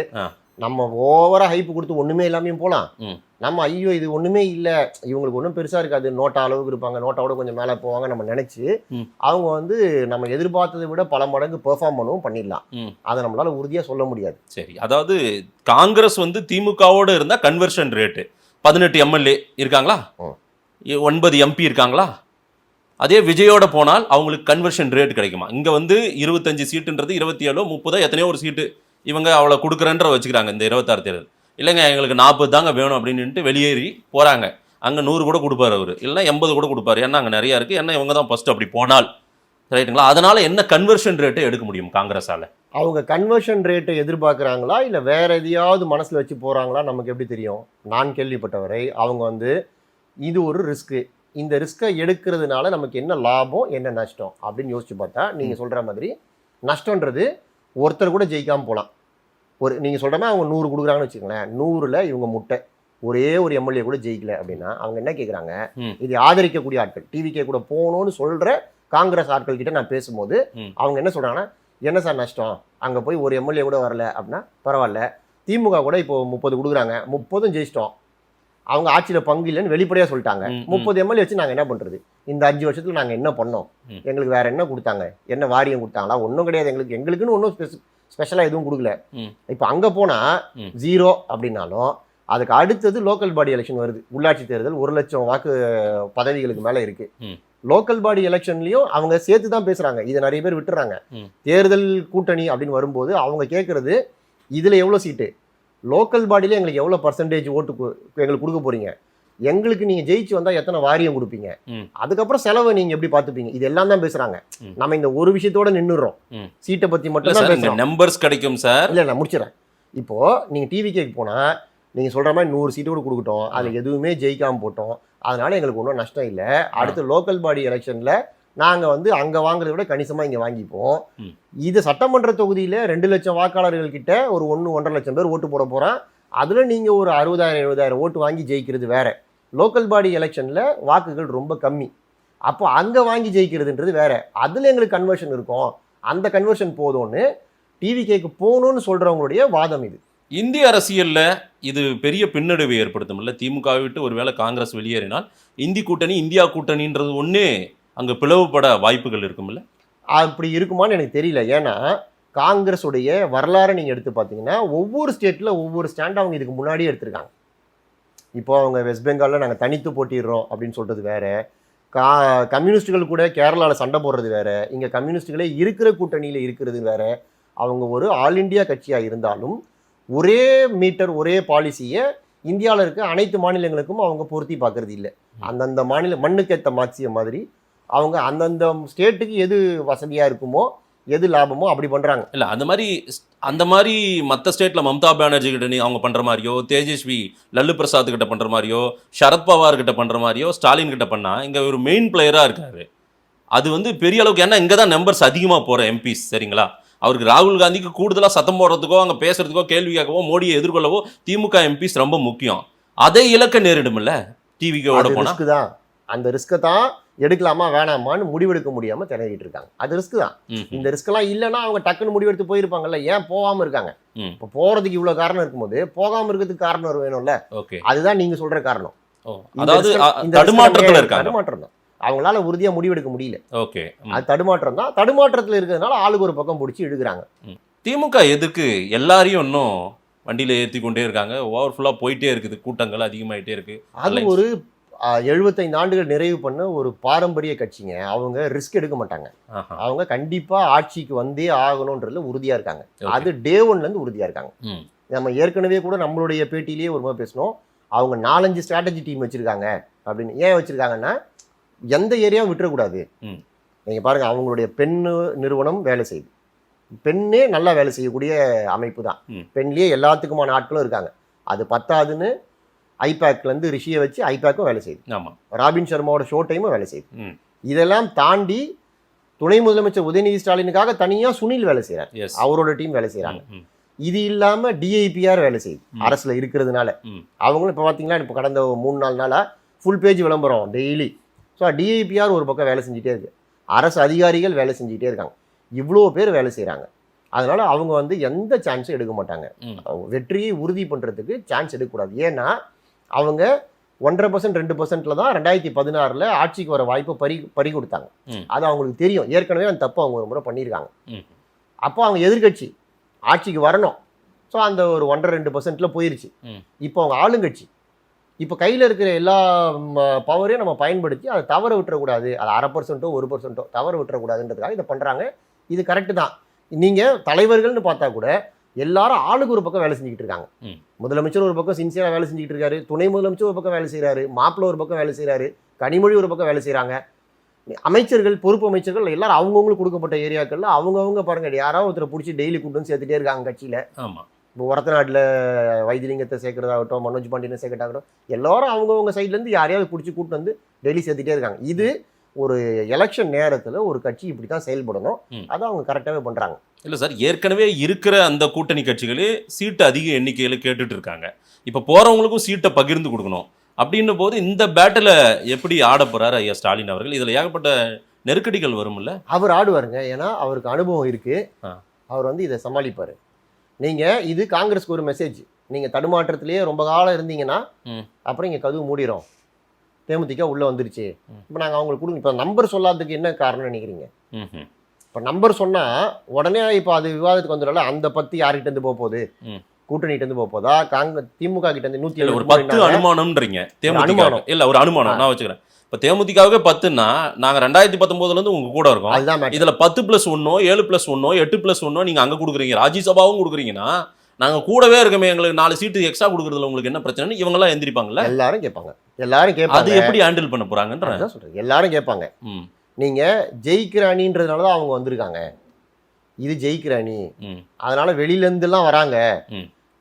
நம்ம ஓவரா ஹைப் கொடுத்து ஒண்ணுமே இல்லாமையும் போகலாம். ம். நம்ம ஐயோ இது ஒண்ணுமே இல்லை, இவங்களுக்கு ஒன்றும் பெருசா இருக்காது, நோட்டா அளவுக்கு இருப்பாங்க, நோட்டாவோட கொஞ்சம் மேலே போவாங்க நம்ம நினைச்சு ம். அவங்க வந்து நம்ம எதிர்பார்த்ததை விட பல மடங்கு பெர்ஃபார்ம் பண்ணவும் பண்ணிடலாம். ம். அதை நம்மளால உறுதியா சொல்ல முடியாது. சரி, அதாவது காங்கிரஸ் வந்து திமுகவோட இருந்தா கன்வர்ஷன் ரேட்டு 18 எம்எல்ஏ இருக்காங்களா, 9 எம்பி இருக்காங்களா? அதே விஜயோட போனால் அவங்களுக்கு கன்வர்ஷன் ரேட் கிடைக்குமா? இங்க வந்து 25 சீட்டுன்றது 27 30 எத்தனையோ ஒரு சீட்டு இவங்க அவளை கொடுக்குறேன்ற வச்சுக்கிறாங்க இந்த 26 தேர்தல். இல்லைங்க எங்களுக்கு 40 தாங்க வேணும் அப்படின்ட்டு வெளியேறி போறாங்க. அங்க 100 கூட கொடுப்பாரு அவரு, இல்லைன்னா 80 கூட கொடுப்பாரு. ஏன்னா அங்க நிறைய இருக்கு, ஏன்னா இவங்க தான் ஃபர்ஸ்ட் அப்படி போனால் ரைட்டுங்களா? அதனால என்ன கன்வர்ஷன் ரேட்டை எடுக்க முடியும் காங்கிரஸால? அவங்க கன்வர்ஷன் ரேட்டை எதிர்பார்க்குறாங்களா இல்லை வேற எதையாவது மனசில் வச்சு போகிறாங்களா நமக்கு எப்படி தெரியும்? நான் கேள்விப்பட்டவரை அவங்க வந்து இது ஒரு ரிஸ்க்கு, இந்த ரிஸ்க்கை எடுக்கிறதுனால நமக்கு என்ன லாபம் என்ன நஷ்டம் அப்படின்னு யோசிச்சு பார்த்தா நீங்கள் சொல்கிற மாதிரி நஷ்டன்றது ஒருத்தர் கூட ஜெயிக்காமல் போகலாம். நீங்கள் சொல்கிற மாதிரி அவங்க 100 கொடுக்குறாங்கன்னு வச்சுக்கோங்களேன், 100ல் இவங்க முட்டை ஒரே ஒரு எம்எல்ஏ கூட ஜெயிக்கல அப்படின்னா அவங்க என்ன கேட்குறாங்க, இது ஆதரிக்கக்கூடிய ஆட்கள் டிவிகே கூட போகணும்னு சொல்கிற காங்கிரஸ் ஆட்கள் கிட்ட நான் பேசும்போது அவங்க என்ன சொல்கிறாங்கன்னா, என்ன சார் நஷ்டம், அங்கே போய் ஒரு எம்எல்ஏ கூட வரல அப்படின்னா பரவாயில்ல, திமுக கூட இப்போ 30 கொடுக்குறாங்க, 30 ஜெயிச்சிட்டோம், அவங்க ஆட்சியில் பங்கு இல்லைன்னு வெளிப்படையாக சொல்லிட்டாங்க. 30 எம்எல்ஏ வச்சு நாங்கள் என்ன பண்ணுறது, இந்த 5 வருஷத்தில் நாங்கள் என்ன பண்ணோம், எங்களுக்கு வேற என்ன கொடுத்தாங்க, என்ன வாரியம் கொடுத்தாங்களா, ஒன்றும் கிடையாது, எங்களுக்குன்னு ஒன்றும் ஸ்பெஷலாக எதுவும் கொடுக்கல. இப்போ அங்கே போனால் 0 அப்படின்னாலும் அதுக்கு அடுத்தது லோக்கல் பாடி எலெக்ஷன் வருது, உள்ளாட்சி தேர்தல் 1 லட்சம் வாக்கு பதவிகளுக்கு மேலே இருக்கு. லோக்கல் பாடி எலெக்ஷன்லையும் அவங்க சேர்த்து தான் பேசுறாங்க, இதை நிறைய பேர் விட்டுறாங்க. தேர்தல் கூட்டணி அப்படின்னு வரும்போது அவங்க கேட்கறது இதுல எவ்வளவு சீட்டு, லோக்கல் பாடியில எங்களுக்கு எவ்வளவு பர்சன்டேஜ் ஓட்டு எங்களுக்கு கொடுக்க போறீங்க, எங்களுக்கு நீங்க ஜெயிச்சு வந்தா எத்தனை வாரியம் கொடுப்பீங்க, அதுக்கப்புறம் செலவை நீங்க எப்படி பாத்துப்பீங்க, இது எல்லாம் தான் பேசுறாங்க. நம்ம இந்த ஒரு விஷயத்தோட நின்னுறோம், சீட்டை பத்தி மட்டும் தான் பேசுறோம். நம்பர்ஸ் கிடைக்கும் சார். இல்ல நான் முடிச்சிடறேன். இப்போ நீங்க டிவிகேக்கு போனா நீங்க சொல்ற மாதிரி 100 சீட்டு கூட கொடுக்கட்டும், அதுல எதுவுமே ஜெயிக்காம போட்டோம், அதனால எங்களுக்கு ஒன்றும் நஷ்டம் இல்லை. அடுத்து லோக்கல் பாடி எலெக்ஷன்ல நாங்க வந்து அங்க வாங்குறத விட கணிசமா இங்க வாங்கிப்போம். இது சட்டமன்ற தொகுதியில 2 லட்சம் வாக்காளர்கள் கிட்ட ஒரு 1.5 லட்சம் பேர் ஓட்டு போட போறான், அதுல நீங்க ஒரு 60,000 70,000 ஓட்டு வாங்கி ஜெயிக்கிறது வேற. லோக்கல் பாடி எலெக்ஷன்ல வாக்குகள் ரொம்ப கம்மி, அப்போ அங்க வாங்கி ஜெயிக்கிறதுன்றது வேற, அதுல எங்களுக்கு கன்வர்ஷன் இருக்கும், அந்த கன்வர்ஷன் போதும்னு டிவிகேக்கு போகணும்னு சொல்றவங்களுடைய வாதம் இது. இந்திய அரசியல்ல இது பெரிய பின்னடைவை ஏற்படுத்தும் இல்ல, திமுக விட்டு ஒருவேளை காங்கிரஸ் வெளியேறினால் இந்தியா கூட்டணின்றது ஒன்னே அங்க பிளவுபட வாய்ப்புகள் இருக்கும்ல? அப்படி இருக்குமான்னு எனக்கு தெரியல. ஏன்னா காங்கிரஸுடைய வரலாறு நீங்க எடுத்து பார்த்தீங்கன்னா ஒவ்வொரு ஸ்டேட்ல ஒவ்வொரு ஸ்டாண்ட் அவங்க இதுக்கு முன்னாடியே எடுத்திருக்காங்க. இப்போ அவங்க வெஸ்ட் பெங்கால்ல நாங்கள் தனித்து போட்டிடுறோம் அப்படின்னு சொல்றது வேற, கம்யூனிஸ்டுகள் கூட கேரளாவில் சண்டை போடுறது வேற, இங்க கம்யூனிஸ்டுகளே இருக்கிற கூட்டணியில இருக்கிறது வேற. அவங்க ஒரு ஆல் இண்டியா கட்சியா இருந்தாலும் ஒரே மீட்டர் ஒரே பாலிசியை இந்தியாவில் இருக்க அனைத்து மாநிலங்களுக்கும் அவங்க பொருத்தி பார்க்கறது இல்லை. அந்தந்த மாநில மண்ணுக்கேற்ற மாட்சிய மாதிரி அவங்க அந்தந்த ஸ்டேட்டுக்கு எது வசதியாக இருக்குமோ எது லாபமோ அப்படி பண்ணுறாங்க. இல்லை அந்த மாதிரி மற்ற ஸ்டேட்டில் மம்தா பானர்ஜி கிட்ட அவங்க பண்ணுற மாதிரியோ, தேஜஸ்வி லல்லு பிரசாத் கிட்ட பண்ணுற மாதிரியோ, சரத்பவார் கிட்ட பண்ணுற மாதிரியோ, ஸ்டாலின் கிட்ட பண்ணால் இங்கே ஒரு மெயின் பிளேயராக இருக்காரு. அது வந்து பெரிய அளவுக்கு, ஏன்னா இங்கே தான் நம்பர்ஸ் அதிகமாக போகிற எம்பிஸ் சரிங்களா. அவருக்கு ராகுல் காந்திக்கு கூடுதலாக சத்தம் போடுறதுக்கோ அங்கே பேசுறதுக்கோ கேள்வி கேட்கவோ மோடியை எதிர்கொள்ளவோ திமுக எம்பிஸ் ரொம்ப முக்கியம். அதை இலக்க நேரிடும்ல டிவிக்கோட போனா தான். அந்த ரிஸ்க்கை தான் எடுக்கலாமா வேணாமான்னு முடிவெடுக்க முடியாம திணறிட்டு இருக்காங்க. அது ரிஸ்க் தான். இந்த ரிஸ்க் எல்லாம் இல்லைன்னா அவங்க டக்குன்னு முடிவெடுத்து போயிருப்பாங்கல்ல, ஏன் போகாம இருக்காங்க? இப்போ போறதுக்கு இவ்வளவு காரணம் இருக்கும்போது போகாம இருக்கிறதுக்கு காரணம் வேணும்ல. அதுதான் நீங்க சொல்ற காரணம். அதாவது தடுமாற்றத்துல இருக்காங்க. தடுமாற்றம் தான், அவங்களால உறுதியா முடிவெடுக்க முடியல. அது தடுமாற்றம் தான். தடுமாற்றத்துல இருக்கிறதுனால ஆளுக்கு ஒரு பக்கம் பிடிச்சி இழுக்கிறாங்க. திமுக எதுக்கு எல்லாரையும் இன்னும் வண்டியில ஏற்றி கொண்டே இருக்காங்க, ஓவர்ஃபுல்லா போயிட்டே இருக்குது, கூட்டங்கள் அதிகமாயிட்டே இருக்கு. அது ஒரு 75 ஆண்டுகள் நிறைவு பண்ண ஒரு பாரம்பரிய கட்சிங்க. அவங்க ரிஸ்க் எடுக்க மாட்டாங்க. அவங்க கண்டிப்பா ஆட்சிக்கு வந்தே ஆகணும்ன்றதுல உறுதியா இருக்காங்க. அது டே 1ல இருந்து உறுதியா இருக்காங்க. நம்ம ஏற்கனவே கூட நம்மளுடைய பேட்டியிலேயே ஒரு மாதிரி பேசணும், அவங்க 4-5 ஸ்ட்ராட்டஜி டீம் வச்சிருக்காங்க அப்படின்னு. ஏன் வச்சிருக்காங்கன்னா எந்த ஏரியாவும் விட்டுறக்கூடாது. நீங்க பாருங்க, அவங்களுடைய பெண் நிறுவனம் வேலை செய்யுது, பெண்ணே நல்லா வேலை செய்யக்கூடிய அமைப்பு தான். பெண்லயே எல்லாத்துக்குமான ஆட்களும் இருக்காங்க. அது பத்தாதுன்னு ஐபேக்ல இருந்து ரிஷியை வச்சு ஐபேக்கும் வேலை செய்யுது, ராபின் சர்மாவோட ஷோ டைமும் வேலை செய்யுது. இதெல்லாம் தாண்டி துணை முதலமைச்சர் உதயநிதி ஸ்டாலினுக்காக தனியா சுனில் வேலை செய்யறாரு, அவரோட டீம் வேலை செய்யறாங்க. இது இல்லாம டிஐபிஆர் வேலை செய்யுது அரசுல இருக்கிறதுனால. அவங்களும் இப்ப பாத்தீங்கன்னா இப்ப கடந்த 3-4 நாளா ஃபுல் பேஜ் விளம்பரம் டெய்லி. ஸோ டிஐபிஆர் ஒரு பக்கம் வேலை செஞ்சுட்டே இருக்கு, அரசு அதிகாரிகள் வேலை செஞ்சுட்டே இருக்காங்க, இவ்வளோ பேர் வேலை செய்கிறாங்க. அதனால அவங்க வந்து எந்த சான்ஸும் எடுக்க மாட்டாங்க. ம். அவங்க வெற்றியை உறுதி பண்றதுக்கு சான்ஸ் எடுக்கக்கூடாது. ஏன்னா அவங்க 1.5% 2%ல தான் 2016ல் ஆட்சிக்கு வர வாய்ப்பை பறி கொடுத்தாங்க. ம். அது அவங்களுக்கு தெரியும். ஏற்கனவே அந்த தப்பு அவங்க ஒரு முறை பண்ணியிருக்காங்க. ம். அப்போ அவங்க எதிர்கட்சி ஆட்சிக்கு வரணும். ஸோ அந்த ஒரு 1.5% போயிருச்சு. ம். இப்போ அவங்க ஆளுங்கட்சி. இப்போ கையில் இருக்கிற எல்லா பவரையும் நம்ம பயன்படுத்தி அதை தவற விட்டுறக்கூடாது. அது 0.5% 1% தவற விட்டுறக்கூடாதுன்றதுக்காக இதை பண்ணுறாங்க. இது கரெக்டு தான். நீங்கள் தலைவர்கள்னு பார்த்தா கூட எல்லாரும் ஆளுக்கு ஒரு பக்கம் வேலை செஞ்சுக்கிட்டு இருக்காங்க. ம். முதலமைச்சர் ஒரு பக்கம் சின்சியராக வேலை செஞ்சுக்கிட்டு இருக்காரு, துணை முதலமைச்சர் ஒரு பக்கம் வேலை செய்கிறாரு, மாப்பிள்ளை ஒரு பக்கம் வேலை செய்கிறாரு, கனிமொழி ஒரு பக்கம் வேலை செய்கிறாங்க. அமைச்சர்கள், பொறுப்பு அமைச்சர்கள் எல்லாரும் அவங்கவுங்களுக்கு கொடுக்கப்பட்ட ஏரியாக்களில் அவங்கவுங்க பாருங்க, யாராவது ஒருத்தரை பிடிச்சி டெய்லி கூட்டு வந்து சேர்த்துட்டே இருக்காங்க கட்சியில். ஆமாம். இப்போ ஒரத்தநாட்டில் வைத்திலிங்கத்தை சேர்க்கறதாகட்டும், மனோஜ் பாண்டியனை சேர்க்கட்டாகட்டும், எல்லாரும் அவங்கவுங்க சைட்லேருந்து யாரையாவது பிடிச்சி கூட்டு வந்து டெய்லி சேர்த்துட்டே இருக்காங்க. இது ஒரு எலெக்ஷன் நேரத்தில் ஒரு கட்சி இப்படி தான் செயல்படணும். அதை அவங்க கரெக்டாகவே பண்ணுறாங்க. இல்லை சார், ஏற்கனவே இருக்கிற அந்த கூட்டணி கட்சிகளே சீட்டு அதிக எண்ணிக்கையில் கேட்டுட்டு இருக்காங்க. இப்போ போகிறவங்களுக்கும் சீட்டை பகிர்ந்து கொடுக்கணும் அப்படின்னும் போது இந்த பேட்டில் எப்படி ஆட போகிறாரு ஐயா ஸ்டாலின் அவர்கள்? இதில் ஏகப்பட்ட நெருக்கடிகள் வரும்ல. அவர் ஆடுவாருங்க. ஏன்னா அவருக்கு அனுபவம் இருக்குது. அவர் வந்து இதை சமாளிப்பார். நீங்கள் இது காங்கிரஸ்க்கு ஒரு மெசேஜ். நீங்கள் தடுமாற்றத்திலேயே ரொம்ப காலம் இருந்தீங்கன்னா அப்புறம் இங்கே கதவு மூடிடும். தேமுதிக உள்ளே வந்துருச்சு. இப்போ நாங்கள் அவங்களுக்கு கொடுங்க. இப்போ நம்பர் சொல்லாததுக்கு என்ன காரணம் நினைக்கிறீங்க? இப்போ நம்பர் சொன்னால் உடனே இப்போ அது விவாதத்துக்கு வந்துடல. அந்த 10 யார்கிட்ட இருந்து போக போகுது? கூட்டணிகிட்ட இருந்து போக போதா? திமுக கிட்ட இருந்து 107 ஒரு 10 அனுமானம்ன்றீங்க தேமுதிக? இல்லை, ஒரு அனுமானம் நான் வச்சுக்கிறேன். இப்போ தேமுதிகவுக்கு 10ன்னா நாங்கள் 2019 உங்க கூட இருக்கோம். அதுதான் இதில் 10+1 7+1 8+1 நீங்கள் அங்கே கொடுக்குறீங்க, ராஜ்யசபாவும் கொடுக்குறீங்கன்னா நாங்கள் கூடவே இருக்கமே, எங்களுக்கு 4 சீட்டு எக்ஸ்ட்ரா கொடுக்குறதுல உங்களுக்கு என்ன பிரச்சனைன்னு இவங்கெல்லாம் எந்திரிப்பாங்கல்ல? எல்லாரும் கேட்பாங்க. எல்லாரும் கேட்பாங்க. அது எப்படி ஹேண்டில் பண்ண போறாங்கன்ற சொல்றேன். எல்லாரும் கேட்பாங்க. நீங்கள் ஜெயிக்கிற அணின்றதுனால தான் அவங்க வந்திருக்காங்க. இது ஜெயிக்கிற அணி, அதனால வெளியிலேருந்துலாம் வராங்க.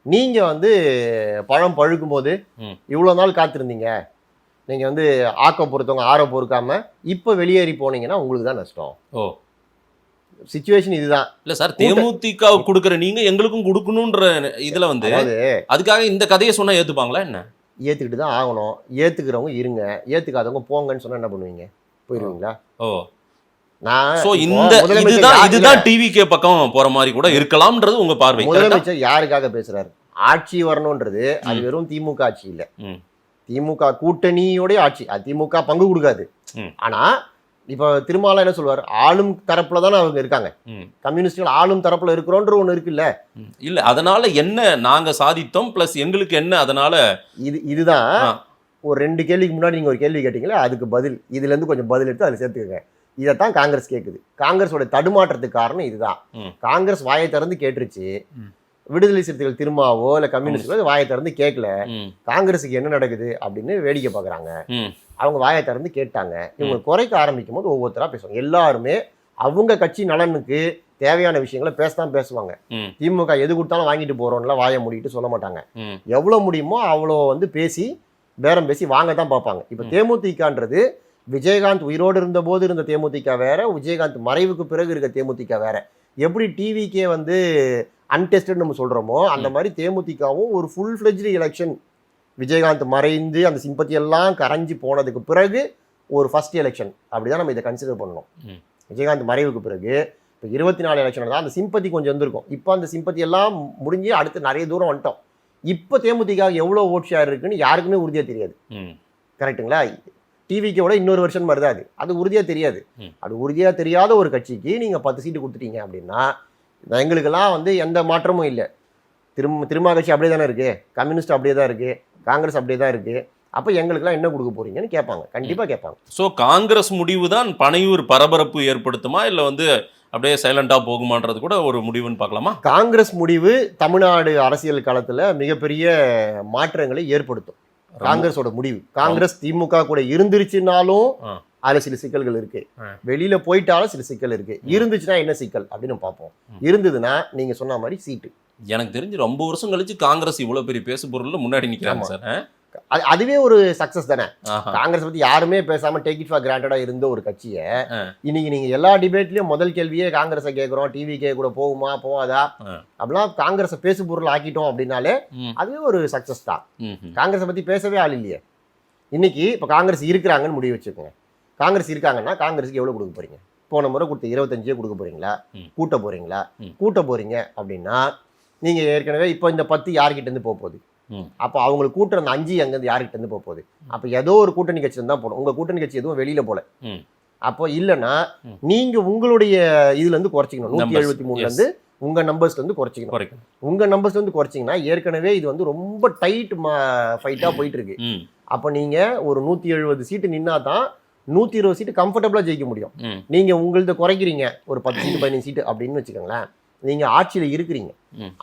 நீங்கள் வந்து பழம் பழுக்கும் போது இவ்வளோ நாள் காத்திருந்தீங்க. நீங்கள் வந்து ஆக்க பொறுத்தவங்க ஆற பொறுக்காம இப்போ வெளியேறி போனீங்கன்னா உங்களுக்கு தான் நஷ்டம். ஓ, சிச்சுவேஷன் இதுதான். இல்லை சார், தேமுதிக கொடுக்குற நீங்கள் எங்களுக்கும் கொடுக்கணுன்ற இதில் வந்து அதுக்காக இந்த கதையை சொன்னால் ஏற்றுப்பாங்களா என்ன? ஏற்றுக்கிட்டு தான் ஆகணும். ஏற்றுக்கிறவங்க இருங்க, ஏற்றுக்காதவங்க போங்கன்னு சொன்னால் என்ன பண்ணுவீங்க? போயிடுவீங்களா? ஓ, இதுதான் டிவிகே பக்கம் போற மாதிரி கூட இருக்கலாம்ன்றது உங்க பார்வை. முதலமைச்சர் யாருக்காக பேசுறாரு? ஆட்சி வரணும்ன்றது அது வெறும் திமுக ஆட்சி இல்ல, திமுக கூட்டணியோட ஆட்சி. அது திமுக பங்கு கொடுக்காது. ஆனா இப்ப திருமாவளவன் என்ன சொல்வார்? ஆளும் தரப்புல தானே அவங்க இருக்காங்க. கம்யூனிஸ்டுகள் ஆளும் தரப்புல இருக்கிறோன்ற ஒண்ணு இருக்குல்ல. இல்ல, அதனால என்ன நாங்க சாதித்தோம் பிளஸ் எங்களுக்கு என்ன? அதனால இதுதான் ஒரு 2 கேள்விக்கு முன்னாடி நீங்க ஒரு கேள்வி கேட்டீங்களா, அதுக்கு பதில் இதுல இருந்து கொஞ்சம் பதில் எடுத்து அதில் சேர்த்துக்கங்க. இதைத்தான் காங்கிரஸ் கேட்குது. காங்கிரஸோட தடுமாற்றத்துக்கு காரணம் இதுதான். காங்கிரஸ் வாயை திறந்து கேட்டுருச்சு. விடுதலை சிறுத்தைகள் திருமாவோ இல்லை கம்யூனிஸ்டோ வாயை திறந்து கேட்கல. காங்கிரஸுக்கு என்ன நடக்குது அப்படின்னு வேடிக்கை பார்க்குறாங்க. அவங்க வாயை திறந்து கேட்டாங்க. இவங்க குறைக்க ஆரம்பிக்கும் போது ஒவ்வொருத்தராக பேசுவாங்க. எல்லாருமே அவங்க கட்சி நலனுக்கு தேவையான விஷயங்களை பேசத்தான் பேசுவாங்க. திமுக எது கொடுத்தாலும் வாங்கிட்டு போறோம்ல வாயை மூடிட்டு சொல்ல மாட்டாங்க. எவ்வளோ முடியுமோ அவ்வளோ வந்து பேசி பேரம் பேசி வாங்க தான் பார்ப்பாங்க. இப்போ தேமுதிகன்றது விஜயகாந்த் உயிரோடு இருந்த போது இருந்த தேமுதிக வேற, விஜயகாந்த் மறைவுக்கு பிறகு இருக்க தேமுதிக வேற. எப்படி டிவிக்கே வந்து அன்டெஸ்டட் நம்ம சொல்கிறோமோ அந்த மாதிரி தேமுதிகவும் ஒரு ஃபுல் ஃப்ளெஜ்டு எலெக்ஷன். விஜயகாந்த் மறைந்து அந்த சிம்பத்தி எல்லாம் கரைஞ்சி போனதுக்கு பிறகு ஒரு ஃபர்ஸ்ட் எலெக்ஷன். அப்படிதான் நம்ம இதை கன்சிடர் பண்ணணும். விஜயகாந்த் மறைவுக்கு பிறகு இப்போ 24 எலெக்ஷன் தான் அந்த சிம்பத்தி கொஞ்சம் வந்திருக்கும். இப்போ அந்த சிம்பத்தி எல்லாம் முடிஞ்சு அடுத்து நிறைய தூரம் வந்துட்டோம். இப்போ தேமுதிக எவ்வளோ ஓட் ஷேர் இருக்குன்னு யாருக்குமே உறுதியாக தெரியாது. கரெக்டுங்களா? டிவிக்கோட இன்னொரு வருஷன் மாதிரி தான் அது உறுதியாக தெரியாது. அது உறுதியாக தெரியாத ஒரு கட்சிக்கு நீங்கள் 10 சீட்டு கொடுத்துட்டீங்க அப்படின்னா எங்களுக்கெல்லாம் வந்து எந்த மாற்றமும் இல்லை. திரும்ப கட்சி அப்படியே தானே இருக்குது, கம்யூனிஸ்ட் அப்படியே தான் இருக்குது, காங்கிரஸ் அப்படியே தான் இருக்குது. அப்போ எங்களுக்கெல்லாம் என்ன கொடுக்க போறீங்கன்னு கேட்பாங்க. கண்டிப்பாக கேட்பாங்க. ஸோ காங்கிரஸ் முடிவு தான் பனையூர் பரபரப்பு ஏற்படுத்துமா இல்லை வந்து அப்படியே சைலண்டாக போகுமான்றது கூட ஒரு முடிவுன்னு பார்க்கலாமா? காங்கிரஸ் முடிவு தமிழ்நாடு அரசியல் களத்தில் மிகப்பெரிய மாற்றங்களை ஏற்படுத்தும். காங்கிரஸோட முடிவு. காங்கிரஸ் திமுக கூட இருந்துருச்சுனாலும் அதுல சில சிக்கல்கள் இருக்கு. வெளியில போயிட்டாலும் சில சிக்கல் இருக்கு. இருந்துச்சுன்னா என்ன சிக்கல் அப்படின்னு பார்ப்போம். இருந்ததுன்னா நீங்க சொன்ன மாதிரி சீட்டு. எனக்கு தெரிஞ்சு ரொம்ப வருஷம் கழிச்சு காங்கிரஸ் இவ்வளவு பெரிய பேசு பொருள்ல முன்னாடி நிக்கிறாங்க சார். அதுவே ஒரு சக்சஸ் தானே. காங்கிரஸ் பத்தி யாருமே பேசாம டேக் இட் ஃபார் கிராண்டடா இருந்த ஒரு கட்சியை இன்னைக்கு நீங்க எல்லா டிபேட்லயும் முதல் கேள்வியே காங்கிரஸை கேட்கிறோம், டிவிகே கூட போகுமா போகாதா அப்படிலாம் காங்கிரஸை பேசு பொருள் ஆக்கிட்டோம் அப்படின்னாலே அதுவே ஒரு சக்சஸ் தான். காங்கிரஸை பத்தி பேசவே ஆள் இல்லையே. இன்னைக்கு இப்ப காங்கிரஸ் இருக்கிறாங்கன்னு முடிவு வச்சுக்கோங்க. காங்கிரஸ் இருக்காங்கன்னா காங்கிரஸுக்கு எவ்வளவு கொடுக்க போறீங்க? போன முறை கொடுத்த 25 கொடுக்க போறீங்களா, கூட்ட போறீங்களா? கூட்ட போறீங்க அப்படின்னா நீங்க ஏற்கனவே இப்போ இந்த 10 யார்கிட்ட இருந்து போகுது? அப்போ அவங்களுக்கு கூட்டுற அந்த 5 அங்கேருந்து யார்கிட்ட இருந்து போகுது? அப்போ ஏதோ ஒரு கூட்டணி கட்சி தான் போடும். உங்க கூட்டணி கட்சி எதுவும் வெளியில போல. அப்போ இல்லைன்னா நீங்க உங்களுடைய இதுல இருந்து குறைச்சிக்கணும். 173 இருந்து உங்க நம்பர்ஸ்ல இருந்து குறைச்சிக்கணும். உங்க நம்பர்ஸ்ல இருந்து குறைச்சிங்கன்னா ஏற்கனவே இது வந்து ரொம்ப டைட் ஃபைட்டா போயிட்டு இருக்கு. அப்போ நீங்க ஒரு 170 சீட்டு நின்னா தான் 120 சீட்டு கம்ஃபர்டபுளா ஜெயிக்க முடியும். நீங்க உங்களது குறைக்கிறீங்க ஒரு 10 சீட்டு 15 சீட்டு அப்படின்னு வச்சுக்கோங்களேன். நீங்க ஆட்சியில இருக்கிறீங்க,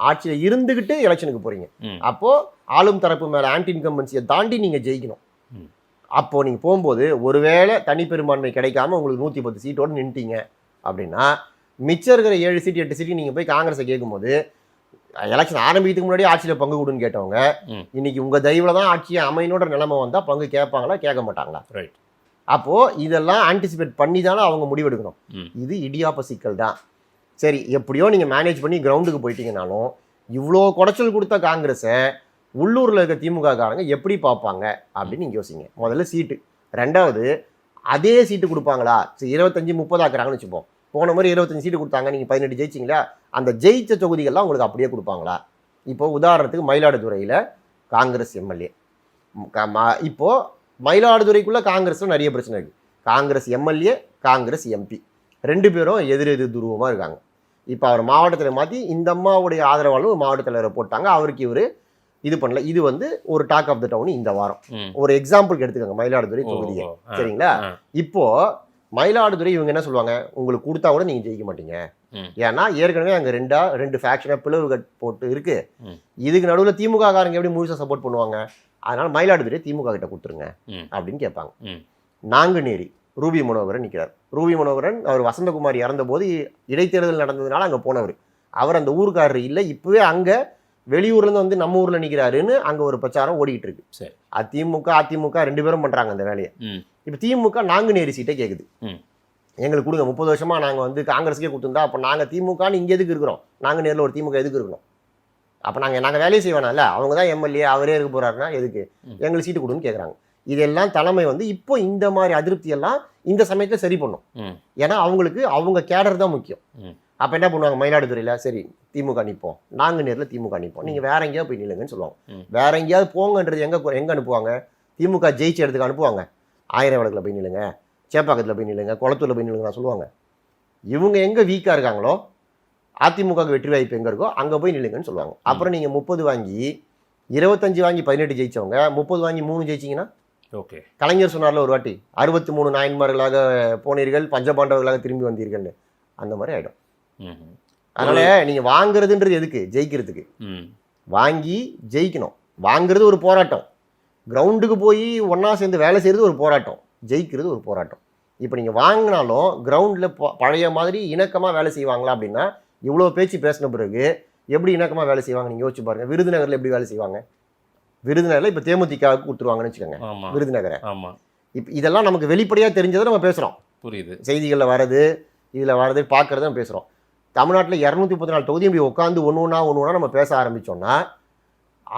ஆட்சியில இருந்துகிட்டு எலெக்ஷனுக்கு போறீங்க. அப்போ ஆளும் தரப்பு மேல ஆன்டி இன்கம்பன்சியை தாண்டி நீங்க ஜெயிக்கணும். அப்போ நீங்க போகும்போது ஒருவேளை தனிப்பெரும்பான்மை கிடைக்காம உங்களுக்கு 110 சீட்டோடு நின்ட்டீங்க அப்படின்னா மிச்சம் இருக்கிற 7 சீட்டு 8 சீட்டு நீங்க போய் காங்கிரஸை கேட்கும்போது எலெக்ஷன் ஆரம்பிக்கிறதுக்கு முன்னாடி ஆட்சியில பங்கு கொடுன்னு கேட்டவங்க இன்னைக்கு உங்க தயவுல தான் ஆட்சியை அமைனோட நிலைமை வந்தா பங்கு கேட்பாங்களா கேட்க மாட்டாங்களா? அப்போ இதெல்லாம் ஆன்டிசிபேட் பண்ணி தானே அவங்க முடிவெடுக்கணும். இது இடியாப்ப சிக்கல் தான். சரி, எப்படியோ நீங்க மேனேஜ் பண்ணி கிரவுண்டுக்கு போயிட்டீங்கனாலும் இவ்வளோ குடைச்சல் கொடுத்த காங்கிரஸை உள்ளூர்ல இருக்க திமுக காரங்க எப்படி பார்ப்பாங்க அப்படின்னு நீங்க யோசிங்க. முதல்ல சீட்டு, ரெண்டாவது அதே சீட்டு கொடுப்பாங்களா? 25-30 ஆக்குறாங்கன்னு வச்சுப்போம். போன மாதிரி 25 சீட்டு கொடுத்தாங்க, நீங்க 18 ஜெயிச்சிங்களா, அந்த ஜெயிச்ச தொகுதிகள்லாம் உங்களுக்கு அப்படியே கொடுப்பாங்களா? இப்போ உதாரணத்துக்கு மயிலாடுதுறையில காங்கிரஸ் எம்எல்ஏ, இப்போ மயிலாடுதுறைக்குள்ள காங்கிரஸ்ல நிறைய பிரச்சனை இருக்கு. காங்கிரஸ் எம்எல்ஏ, காங்கிரஸ் எம்பி 2 பேரும் எதிர் துருவமா இருக்காங்க. இப்போ அவர் மாவட்டத்தில் மாற்றி இந்த அம்மாவுடைய ஆதரவாளர் மாவட்ட தலைவரை போட்டாங்க. அவருக்கு இவர் இது பண்ணல. இது வந்து ஒரு டாக் ஆஃப் த டவுன் இந்த வாரம். ஒரு எக்ஸாம்பிளுக்கு எடுத்துக்கோங்க மயிலாடுதுறை தொகுதியை. சரிங்களா? இப்போ மயிலாடுதுறை இவங்க என்ன சொல்லுவாங்க, உங்களுக்கு கொடுத்தா கூட நீங்க ஜெயிக்க மாட்டீங்க. ஏன்னா ஏற்கனவே அங்கே 2 ஃபேக்ஷனா பிளவு போட்டு இருக்கு. இதுக்கு நடுவில் திமுக காரங்க எப்படி முழுசா சப்போர்ட் பண்ணுவாங்க? அதனால மயிலாடுதுறை திமுக கிட்ட கொடுத்துருங்க அப்படின்னு கேட்பாங்க. நாங்குநேரி ரூபி மனோகரன் நிற்கிறார். ரூபி மனோகரன் அவர் வசந்தகுமார் இறந்த போது இடைத்தேர்தல் நடந்ததுனால அங்கே போனவர். அவர் அந்த ஊருக்காரர் இல்லை, இப்பவே அங்கே வெளியூர்லேருந்து வந்து நம்ம ஊரில் நிற்கிறாருன்னு அங்கே ஒரு பிரச்சாரம் ஓடிக்கிட்டு இருக்கு. சரி, அதிமுக 2 பேரும் பண்ணுறாங்க அந்த வேலையை. இப்போ திமுக நாங்குநேரி சீட்டை கேட்குது, எங்களுக்கு கொடுங்க, 30 வருஷமா நாங்கள் வந்து காங்கிரஸுக்கே கொடுத்துருந்தா அப்போ நாங்கள் திமுகன்னு இங்கே எதுக்கு இருக்கிறோம்? நாங்குநேரில் ஒரு திமுக எதுக்கு இருக்கணும்? அப்போ நாங்கள் வேலையை செய்வேனால, அவங்க தான் எம்எல்ஏ, அவரே இருக்க போறாருன்னா எதுக்கு எங்களுக்கு சீட்டு கொடுன்னு கேட்குறாங்க. இதெல்லாம் தலைமை வந்து இப்போ இந்த மாதிரி அதிருப்தி எல்லாம் இந்த சமயத்தில் சரி பண்ணும். ஏன்னா அவங்களுக்கு அவங்க கேடர் தான் முக்கியம். அப்போ என்ன பண்ணுவாங்க, மயிலாடுதுறையில் சரி திமுக நிற்போம், நாங்குநேரில் திமுக நிற்போம், நீங்கள் வேற எங்கேயாவது போய் நில்லுங்கன்னு சொல்லுவாங்க. வேற எங்கேயாவது போங்கன்றது எங்கே அனுப்புவாங்க? திமுக ஜெயிச்ச இடத்துக்கு அனுப்புவாங்க. ஆயிரம் விளக்கில் போய் நில்லுங்க, சேப்பாக்கத்தில் போய் நில்லுங்க, குளத்தூரில் போய் நில்லுங்க சொல்லுவாங்க. இவங்க எங்கே வீக்காக இருக்காங்களோ, அதிமுக வெற்றி வாய்ப்பு எங்கே இருக்கோ அங்கே போய் நில்லுங்கன்னு சொல்லுவாங்க. அப்புறம் நீங்கள் 30 வாங்கி 25 வாங்கி 18 ஜெயிச்சவங்க 30 வாங்கி 3 ஜெயிச்சிங்கன்னா ஓகே. கலைஞர் சொன்னார்ல ஒரு வாட்டி, 63 நாயன்மார்களாக போனீர்கள், பஞ்சபாண்டவர்களாக திரும்பி வந்தீர்கள்னு, அந்த மாதிரி ஆகிடும். அதனால நீங்கள் வாங்குறதுன்றது எதுக்கு? ஜெயிக்கிறதுக்கு. வாங்கி ஜெயிக்கணும். வாங்குறது ஒரு போராட்டம், கிரவுண்டுக்கு போய் ஒன்றா சேர்ந்து வேலை செய்கிறது ஒரு போராட்டம், ஜெயிக்கிறது ஒரு போராட்டம். இப்போ நீங்கள் வாங்கினாலும் கிரவுண்டில் பழைய மாதிரி இணக்கமாக வேலை செய்வாங்களா அப்படின்னா, இவ்வளோ பேச்சு பேசின பிறகு எப்படி இணக்கமாக வேலை செய்வாங்க நீங்கள் யோசிச்சு பாருங்க. விருதுநகரில் எப்படி வேலை செய்வாங்க? விருதுநகரில் இப்போ தேமுதிகவுக்கு கொடுத்துருவாங்கன்னு வச்சுக்கோங்க விருதுநகரை. இப்போ இதெல்லாம் நமக்கு வெளிப்படையாக தெரிஞ்சதை நம்ம பேசுகிறோம், புரியுது, செய்திகளில் வர்றது, இதில் வர்றது பார்க்குறத நம்ம பேசுகிறோம். தமிழ்நாட்டில் 234 தொகுதி இப்படி உட்காந்து ஒன்று ஒன்றா நம்ம பேச ஆரம்பித்தோம்னா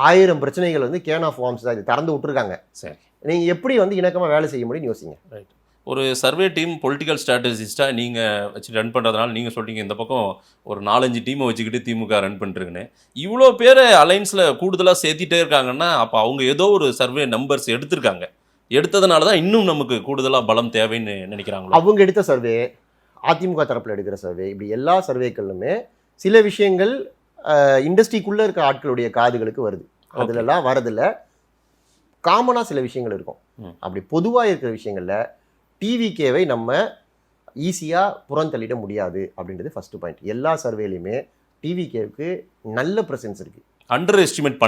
1000 பிரச்சனைகள் வந்து கேன் ஆஃப் வார்ம்ஸ் தான் இது திறந்து விட்டுருக்காங்க. சரி, நீங்கள் எப்படி வந்து இணக்கமாக வேலை செய்ய முடியும்னு யோசிங்க. ரைட். ஒரு சர்வே டீம் பொலிட்டிக்கல் ஸ்ட்ராட்டஜிஸ்ட்டாக நீங்கள் வச்சு ரன் பண்ணுறதுனால நீங்கள் சொல்கிறீங்க இந்த பக்கம் ஒரு 4-5 டீமை வச்சுக்கிட்டு திமுக ரன் பண்ணுறீங்கன்னு. இவ்வளோ பேர் அலைன்ஸில் கூடுதலாக சேர்த்திட்டே இருக்காங்கன்னா அப்போ அவங்க ஏதோ ஒரு சர்வே நம்பர்ஸ் எடுத்திருக்காங்க. எடுத்ததுனால தான் இன்னும் நமக்கு கூடுதலாக பலம் தேவைன்னு நினைக்கிறாங்களோ? அவங்க எடுத்த சர்வே, அதிமுக தரப்பில் எடுக்கிற சர்வே, இப்படி எல்லா சர்வேக்களுமே சில விஷயங்கள் இண்டஸ்ட்ரிக்குள்ளே இருக்க ஆட்களுடைய காதுகளுக்கு வருது. அதுலலாம் வரதில்ல, காமனாக சில விஷயங்கள் இருக்கும். அப்படி பொதுவாக இருக்கிற விஷயங்களில் டிவிகேவை நம்ம ஈஸியாக புறந்தள்ளிட முடியாது அப்படின்றது ஃபர்ஸ்ட் பாயிண்ட். எல்லா சர்வேலையுமே டிவிகேவுக்கு நல்ல ப்ரெசன்ஸ் இருக்குது. அண்டர் எஸ்டிமேட்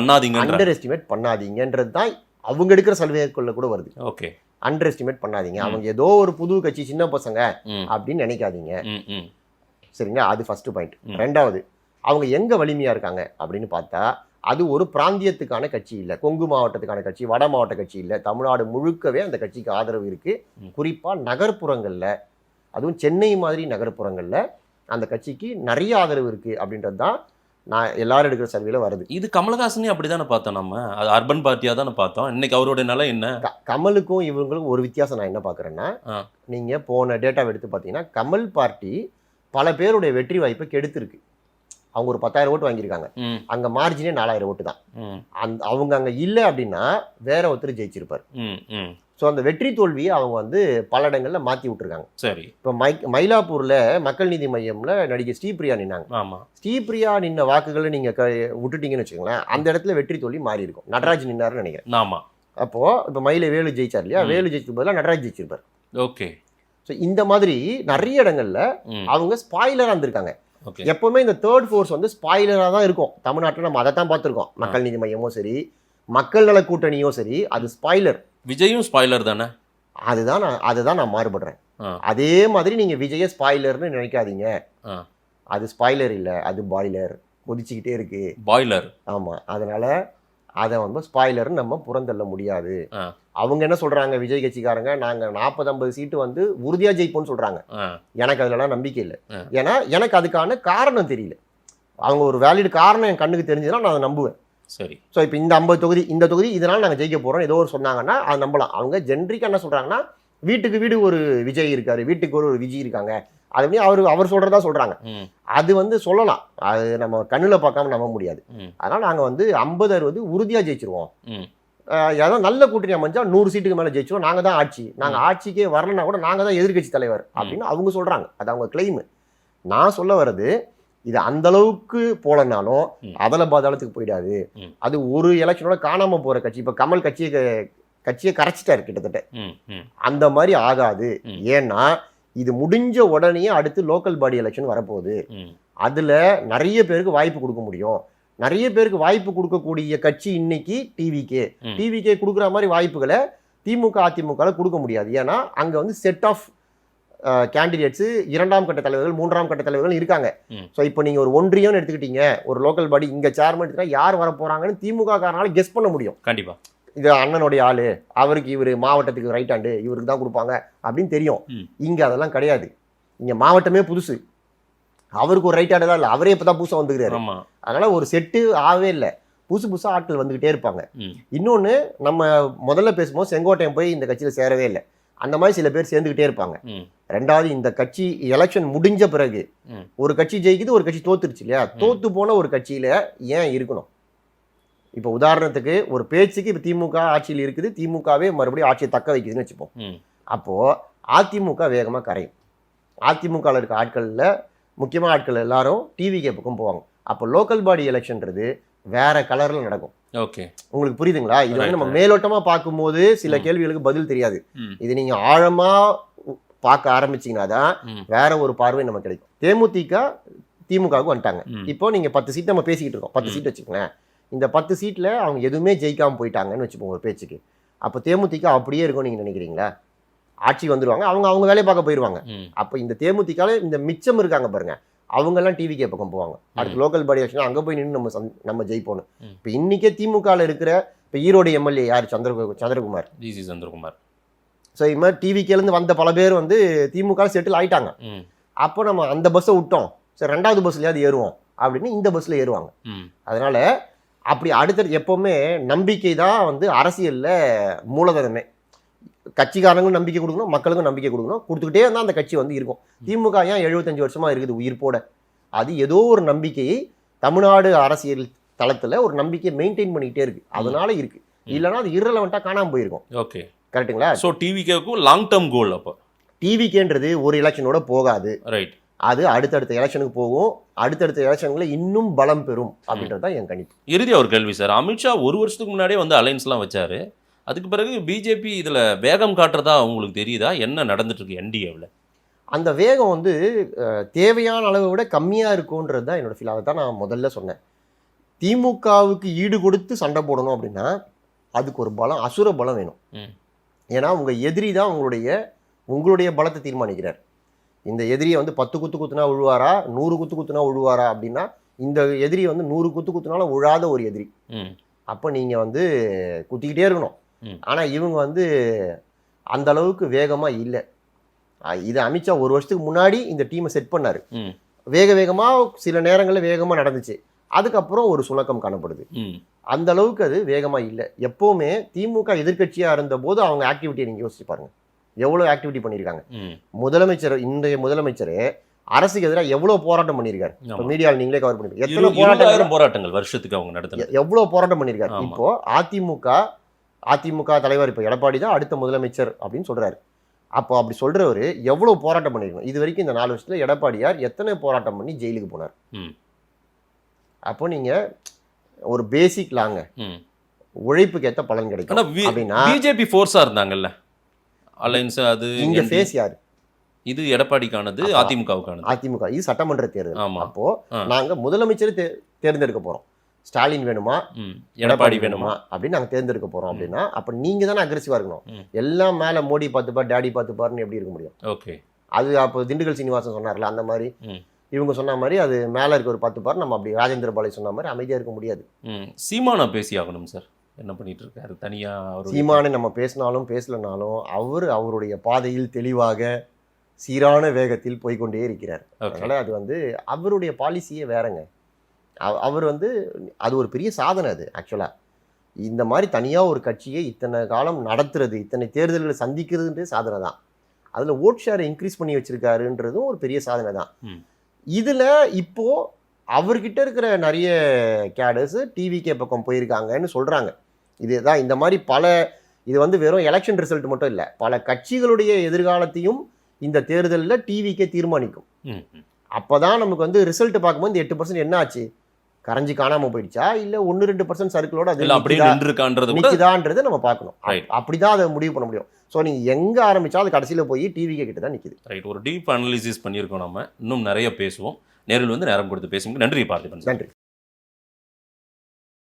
பண்ணாதீங்கன்றது தான் அவங்க எடுக்கிற சர்வேக்குள்ள கூட வருது. ஓகே, அண்டர் எஸ்டிமேட் பண்ணாதீங்க, அவங்க ஏதோ ஒரு புது கட்சி சின்ன பசங்க அப்படின்னு நினைக்காதீங்க. சரிங்களா? அது ஃபர்ஸ்ட் பாயிண்ட். ரெண்டாவது, அவங்க எங்கே வலிமையாக இருக்காங்க அப்படின்னு பார்த்தா அது ஒரு பிராந்தியத்துக்கான கட்சி இல்லை, கொங்கு மாவட்டத்துக்கான கட்சி, வட மாவட்ட கட்சி இல்லை, தமிழ்நாடு முழுக்கவே அந்த கட்சிக்கு ஆதரவு இருக்குது. குறிப்பாக நகர்ப்புறங்களில், அதுவும் சென்னை மாதிரி நகர்ப்புறங்களில் அந்த கட்சிக்கு நிறைய ஆதரவு இருக்குது அப்படின்றது தான் நான் எல்லாரும் எடுக்கிற சர்வேல வருது. இது கமலஹாசனே அப்படிதானே பார்த்தோம் நம்ம. அது அர்பன் பார்ட்டியாக தானே பார்த்தோம். இன்னைக்கு அவருடைய நிலை என்ன? கமலுக்கும் இவங்களுக்கும் ஒரு வித்தியாசம் நான் என்ன பார்க்குறேன்னா, நீங்கள் போன டேட்டாவை எடுத்து பார்த்தீங்கன்னா கமல் பார்ட்டி பல பேருடைய வெற்றி வாய்ப்பை கெடுத்துருக்கு. அவங்க ஒரு 10,000 ஓட்டு வாங்கியிருக்காங்க, அங்கே மார்ஜினே 4,000 ஓட்டு தான். அவங்க அங்கே இல்லை அப்படின்னா வேற ஒருத்தர் ஜெயிச்சிருப்பார். ஸோ அந்த வெற்றி தோல்வியை அவங்க வந்து பல இடங்களில் மாற்றி விட்டுருக்காங்க. சரி, இப்போ மயிலாப்பூரில் மக்கள் நீதி மையமில் நடிகை ஸ்ரீபிரியா நின்னாங்க. ஆமாம், ஸ்ரீபிரியா நின்ன வாக்குகளை நீங்கள் விட்டுட்டீங்கன்னு வச்சுக்கோங்களேன், அந்த இடத்துல வெற்றி தோல்வி மாறி இருக்கும். நடராஜ் நின்னாருன்னு நினைக்கிறேன். ஆமாம். அப்போது இப்போ மயிலை வேலு ஜெயிச்சார் இல்லையா, வேலு ஜெயிச்சது பதிலாக நடராஜ் ஜெயிச்சிருப்பார். ஓகே. ஸோ இந்த மாதிரி நிறைய இடங்கள்ல அவங்க ஸ்பாய்லராக இருந்திருக்காங்க. எப்பவுமே இந்த தேர்ட் ஃபோர்ஸ் வந்து ஸ்பாய்லராக தான் இருக்கும். தமிழ்நாட்டில் நம்ம அதை தான் பார்த்துருக்கோம். மக்கள் நீதி மையமோ சரி, மக்கள் நல கூட்டணியோ சரி, அது ஸ்பாய்லர். விஜயும் ஸ்பாய்லர் தானே? அதுதான் நான் மாறுபடுறேன். அதே மாதிரி நீங்க விஜய ஸ்பாய்லர்னு நினைக்காதீங்க. அது ஸ்பாய்லர் இல்லை, அது பாய்லர், கொதிச்சுக்கிட்டே இருக்கு பாய்லர். ஆமா, அதனால அதை வந்து ஸ்பாய்லர்னு நம்ம புறந்தள்ள முடியாது. அவங்க என்ன சொல்றாங்க, விஜய் கட்சிக்காரங்க, நாங்க 40-50 சீட்டு வந்து உறுதியா ஜெயிப்போம்னு சொல்றாங்க. எனக்கு அதுலலாம் நம்பிக்கை இல்லை. ஏன்னா எனக்கு அதுக்கான காரணம் தெரியல. அவங்க ஒரு வேலிட் காரணம் என் கண்ணுக்கு தெரிஞ்சதுன்னா நான் அதை நம்புவேன். சரி. ஸோ இப்போ இந்த 50 தொகுதி, இந்த தொகுதி இதனால் நாங்கள் ஜெயிக்க போகிறோம் ஏதோ ஒரு சொன்னாங்கன்னா அதை நம்பலாம். அவங்க ஜென்ரிக்காக என்ன சொல்கிறாங்கன்னா, வீட்டுக்கு வீடு ஒரு விஜய் இருக்காரு, வீட்டுக்கு ஒரு விஜய் இருக்காங்க, அது எப்படி அவர் சொல்கிறதா சொல்கிறாங்க. அது வந்து சொல்லலாம், அது நம்ம கண்ணில் பார்க்காம நம்ப முடியாது. அதனால் நாங்கள் வந்து 50-60 உறுதியாக ஜெயிச்சிருவோம். ஏதாவது நல்ல கூட்டணி அமைஞ்சா 100 சீட்டுக்கு மேலே ஜெயிச்சிருவோம், நாங்கள் தான் ஆட்சி, நாங்கள் ஆட்சிக்கே வரலன்னா கூட நாங்கள் தான் எதிர்கட்சி தலைவர் அப்படின்னு அவங்க சொல்கிறாங்க. அது அவங்க கிளைமு. நான் சொல்ல வர்றது, இது அந்த அளவுக்கு போலனாலும் அதல பாதாளத்துக்கு போயிடாது. அது ஒரு எலெக்ஷனோட காணாம போற கட்சி. இப்ப கமல் கட்சியை கரைச்சிட்டாரு கிட்டத்தட்ட. அந்த மாதிரி ஆகாது. ஏன்னா இது முடிஞ்ச உடனே அடுத்து லோக்கல் பாடி எலெக்ஷன் வரப்போகுது. அதுல நிறைய பேருக்கு வாய்ப்பு கொடுக்க முடியும். நிறைய பேருக்கு வாய்ப்பு கொடுக்கக்கூடிய கட்சி இன்னைக்கு டிவிகே கொடுக்குற மாதிரி வாய்ப்புகளை திமுக அதிமுக கொடுக்க முடியாது. ஏன்னா அங்க வந்து செட் ஆஃப் கேண்டிடேட்ஸ், 2ஆம் கட்ட தலைவர்கள், 3ஆம் கட்ட தலைவர்கள் இருக்காங்க. ஸோ இப்போ நீங்கள் ஒரு ஒன்றியம்னு எடுத்துக்கிட்டீங்க, ஒரு லோக்கல் பாடி இங்கே சேர்மன் எடுத்துக்கிட்டா யார் வர போகிறாங்கன்னு திமுக காரனால கெஸ் பண்ண முடியும். கண்டிப்பாக இது அண்ணனுடைய ஆளு, அவருக்கு இவர் மாவட்டத்துக்கு ரைட் ஹேண்டு, இவருக்கு தான் கொடுப்பாங்க அப்படின்னு தெரியும். இங்கே அதெல்லாம் கிடையாது. இங்கே மாவட்டமே புதுசு, அவருக்கு ஒரு ரைட் ஹேண்டு தான் இல்லை, அவரே இப்போ தான் புதுசாக வந்துக்கிறாரு. அதனால ஒரு செட்டு ஆகவே இல்லை, புதுசாக ஆட்கள் வந்துக்கிட்டே இருப்பாங்க. இன்னொன்று, நம்ம முதல்ல பேசும்போது செங்கோட்டையன் போய் இந்த கட்சியில் சேரவே இல்லை, அந்த மாதிரி சில பேர் சேர்ந்துக்கிட்டே இருப்பாங்க. ரெண்டாவது, இந்த கட்சி எலெக்ஷன் முடிஞ்ச பிறகு ஒரு கட்சி ஜெயிக்குது, ஒரு கட்சி தோத்துருச்சு இல்லையா, தோத்து போன ஒரு கட்சியில ஏன் இருக்கணும்? இப்போ உதாரணத்துக்கு ஒரு பேச்சுக்கு இப்போ திமுக ஆட்சியில் இருக்குது, திமுகவே மறுபடியும் ஆட்சியை தக்க வைக்குதுன்னு வச்சுப்போம். அப்போ அதிமுக வேகமா கரையும். அதிமுகவில் இருக்க ஆட்கள்ல முக்கியமான ஆட்கள் எல்லாரும் டிவிகே பக்கம் போவாங்க. அப்போ லோக்கல் பாடி எலெக்ஷன்றது வேற கலர்ல நடக்கும். ஓகே, உங்களுக்கு புரியுதுங்களா? இது வந்து நம்ம மேலோட்டமா பார்க்கும்போது சில கேள்விகளுக்கு பதில் தெரியாது. இது நீங்க ஆழமா பார்க்க ஆரம்பிச்சீங்கன்னா தான் வேற ஒரு பார்வை நமக்கு கிடைக்கும். தேமுதிக திமுகவுக்கு வந்துட்டாங்க. இப்போ நீங்க 10 சீட் நம்ம பேசிக்கிட்டு இருக்கோம், 10 சீட் வச்சுக்கோங்களேன். இந்த 10 சீட்ல அவங்க எதுவுமே ஜெயிக்காம போயிட்டாங்கன்னு வச்சுப்போம் ஒரு பேச்சுக்கு. அப்போ தேமுதிக அப்படியே இருக்கும் நீங்க நினைக்கிறீங்களா? ஆட்சி வந்துருவாங்க, அவங்க வேலையை பார்க்க போயிடுவாங்க. அப்போ இந்த தேமுதிக இந்த மிச்சம் இருக்காங்க பாருங்க, அவங்க எல்லாம் டிவிகே பக்கம் போவாங்க. அடுத்து லோக்கல் பாடி எலெக்ஷன் அங்கே போய் நின்று நம்ம ஜெயிப்போம். இப்போ இன்னைக்கே திமுகவில் இருக்கிற இப்போ ஈரோடு எம்எல்ஏ யார்? சந்திரகுமார். ஸோ இது மாதிரி டிவிகேலேருந்து வந்த பல பேர் வந்து திமுக செட்டில் ஆயிட்டாங்க. அப்போ நம்ம அந்த பஸ்ஸை விட்டோம், சரி 2வது பஸ்லையாவது ஏறுவோம் அப்படின்னு இந்த பஸ்ஸில் ஏறுவாங்க. அதனால அப்படி அடுத்தது எப்போவுமே நம்பிக்கை தான் வந்து அரசியலில் மூலதனமே. கட்சிக்காரங்களும் நம்பிக்கை கொடுக்கணும், மக்களுக்கும் நம்பிக்கை கொடுக்கணும், கொடுத்துக்கிட்டே இருந்தால் அந்த கட்சி வந்து இருக்கும். திமுக ஏன் 75 வருஷமா இருக்குது உயிர்ப்போட? அது ஏதோ ஒரு நம்பிக்கையை தமிழ்நாடு அரசியல் தளத்தில் ஒரு நம்பிக்கையை மெயின்டைன் பண்ணிக்கிட்டே இருக்கு, அதனால இருக்கு. இல்லைன்னா அது இரலவெண்ட்டாக காணாமல் போயிருக்கும். ஓகே, கரெக்டுங்களா? ஸோ டிவிகேக்கும் லாங் டேர்ம் கோல். அப்போ டிவிகேன்றது ஒரு எலெக்ஷனோட போகாது, ரைட்? அது அடுத்தடுத்த எலெக்ஷனுக்கு போகும், அடுத்தடுத்த எலெக்ஷன்களை இன்னும் பலம் பெறும் அப்படின்றது தான் என் கணிப்பு. இறுதியாக ஒரு கேள்வி சார், அமித்ஷா ஒரு வருஷத்துக்கு முன்னாடியே வந்து அலைன்ஸ்லாம் வச்சாரு, அதுக்கு பிறகு பிஜேபி இதில் வேகம் காட்டுறதா உங்களுக்கு தெரியுதா? என்ன நடந்துட்டு இருக்கு என்டிஏவில்? அந்த வேகம் வந்து தேவையான அளவை விட கம்மியாக இருக்கும்ன்றது தான் என்னோட ஃபீல். அதை தான் நான் முதல்ல சொன்னேன். திமுகவுக்கு ஈடு கொடுத்து சண்டை போடணும் அப்படின்னா அதுக்கு ஒரு பலம், அசுர பலம் வேணும். ஏன்னா உங்கள் எதிரி தான் உங்களுடைய பலத்தை தீர்மானிக்கிறார். இந்த எதிரியை வந்து 10 குத்து குத்துனா விழுவாரா, 100 குத்து குத்துனா விழுவாரா அப்படின்னா இந்த எதிரி வந்து 100 குத்து குத்துனாலும் விழாத ஒரு எதிரி. அப்போ நீங்கள் வந்து குத்திக்கிட்டே இருக்கணும். ஆனால் இவங்க வந்து அந்த அளவுக்கு வேகமாக இல்லை. இது அமித்ஷா ஒரு வருஷத்துக்கு முன்னாடி இந்த டீமை செட் பண்ணார். வேகமாக சில நேரங்களில் வேகமாக நடந்துச்சு. அதுக்கப்புறம் ஒரு சுணக்கம் காணப்படுது. ம். அந்த அளவுக்கு அது வேகமா இல்லை. எப்பவுமே திமுக எதிர்க்கட்சியா இருந்த போது அவங்க ஆக்டிவிட்டியை நீங்க யோசிச்சு பாருங்க, எவ்வளவு ஆக்டிவிட்டி பண்ணியிருக்காங்க. ம். முதலமைச்சர், இன்றைய முதலமைச்சரே அரசுக்கு எதிராக எவ்வளவு போராட்டம் பண்ணியிருக்காரு. ஆமா. இப்போ மீடியாவில் நீங்களே கவர் பண்ணிருக்கீங்க. எத்தனை 20,000 போராட்டங்கள் வருஷத்துக்கு அவங்க நடத்தின. எவ்வளவு போராட்டம் பண்ணியிருக்காரு. ஆமா. இப்போ அதிமுக தலைவர் இப்போ எடப்பாடி தான் அடுத்த முதலமைச்சர் அப்படின்னு சொல்றாரு. அப்போ அப்படி சொல்றவரு எவ்வளவு போராட்டம் பண்ணிருக்கணும். இது வரைக்கும் இந்த 4 வருஷத்துல எடப்பாடியார் எத்தனை போராட்டம் பண்ணி ஜெயிலுக்கு போனார். ம். அப்போ நீங்க ஒரு பேசிக் லாங்க, ம். உழைப்புக்கு ஏத்த பலன் ஆனா கிடைக்கும் அப்படின்னா பிஜேபி ஃபோர்ஸா இருந்தாங்கல்ல அலைன்ஸ், அது இங்க ND. ஃபேஸ் யாரு? இது எடப்பாடிக்கானது, அதிமுகவுக்கானது. அதிமுக. இது சட்டமன்ற தேர்தல். ஆமா. அப்போ ஆ. நாங்க முதலமைச்சர் தேர்ந்தெடுக்க போறோம். ஸ்டாலின் வேணுமா, ம். எடப்பாடி வேணுமா? அப்படின்னு நாங்க தேர்ந்தெடுக்க போறோம் அப்படின்னா அப்ப நீங்க தானே அக்ரெசிவா இருக்கணும். ம். எல்லாம் மேல மோடி பார்த்துப்பார், டாடி பார்த்துப்பாருன்னு எப்படி இருக்க முடியும்? ஓகே. அது அப்போ திண்டுக்கல் சீனிவாசன் சொன்னார்ல, அந்த மாதிரி ம். இவங்க சொன்ன மாதிரி அது மேல இருக்க ஒரு 10 பார், நம்ம அப்படி ராஜேந்திர பாலை சொன்ன மாதிரி அமைதியா இருக்க முடியாது. ம். சீமானா பேசி ஆகணும் சார். என்ன பண்ணிட்டு இருக்காரு தனியா அவருடைய- சீமானை நம்ம பேசினாலும் பேசலனாலும் அவருடைய பாதையில் தெளிவாக சீரான வேகத்தில் போய்க்கொண்டே இருக்கிறார். Okay. அதனால அது வந்து அவருடைய பாலிசியே வேறங்க. அவர் வந்து அது ஒரு பெரிய சாதனை. அது ஆக்சுவலா இந்த மாதிரி தனியா ஒரு கட்சியை இத்தனை காலம் நடத்துறது, இத்தனை தேர்தல்களை சந்திக்கிறதுன்றது சாதனை தான். அதுல ஓட் ஷேரை இன்க்ரீஸ் பண்ணி வச்சிருக்காருன்றதும் ஒரு பெரிய சாதனை தான். ம். இதுல இப்போ அவர்கிட்ட இருக்கிற நிறைய கேடர்ஸ் டிவிகே பக்கம் போயிருக்காங்கன்னு சொல்றாங்க. இதுதான் இந்த மாதிரி இது வந்து வெறும் எலெக்ஷன் ரிசல்ட் மட்டும் இல்லை, பல கட்சிகளுடைய எதிர்காலத்தையும் இந்த தேர்தலில் டிவிக்கே தீர்மானிக்கும். ம். ம். அப்பதான் நமக்கு வந்து ரிசல்ட் பார்க்கும்போது 8% என்ன ஆச்சு, கரைஞ்சி காணாம போயிடுச்சா, இல்ல 1-2% சர்க்கிளோட அது இல்ல அப்படியே நின்றுருக்கான்றது கூட நிக்குதான்றதை நம்ம பார்க்கணும். Right. அப்படிதான் அதை முடிவு பண்ண முடியும். ஸோ நீங்க எங்க ஆரம்பிச்சா அது கடைசியில போய் டிவிகே கிட்ட தான் நிக்குது. ரைட். ஒரு டீப் அனலிசிஸ் பண்ணியிருக்கோம். நம்ம இன்னும் நிறைய பேசுவோம். நேரில் வந்து நேரம் கொடுத்து பேசுங்க. நன்றி பார்த்திபன். நன்றி.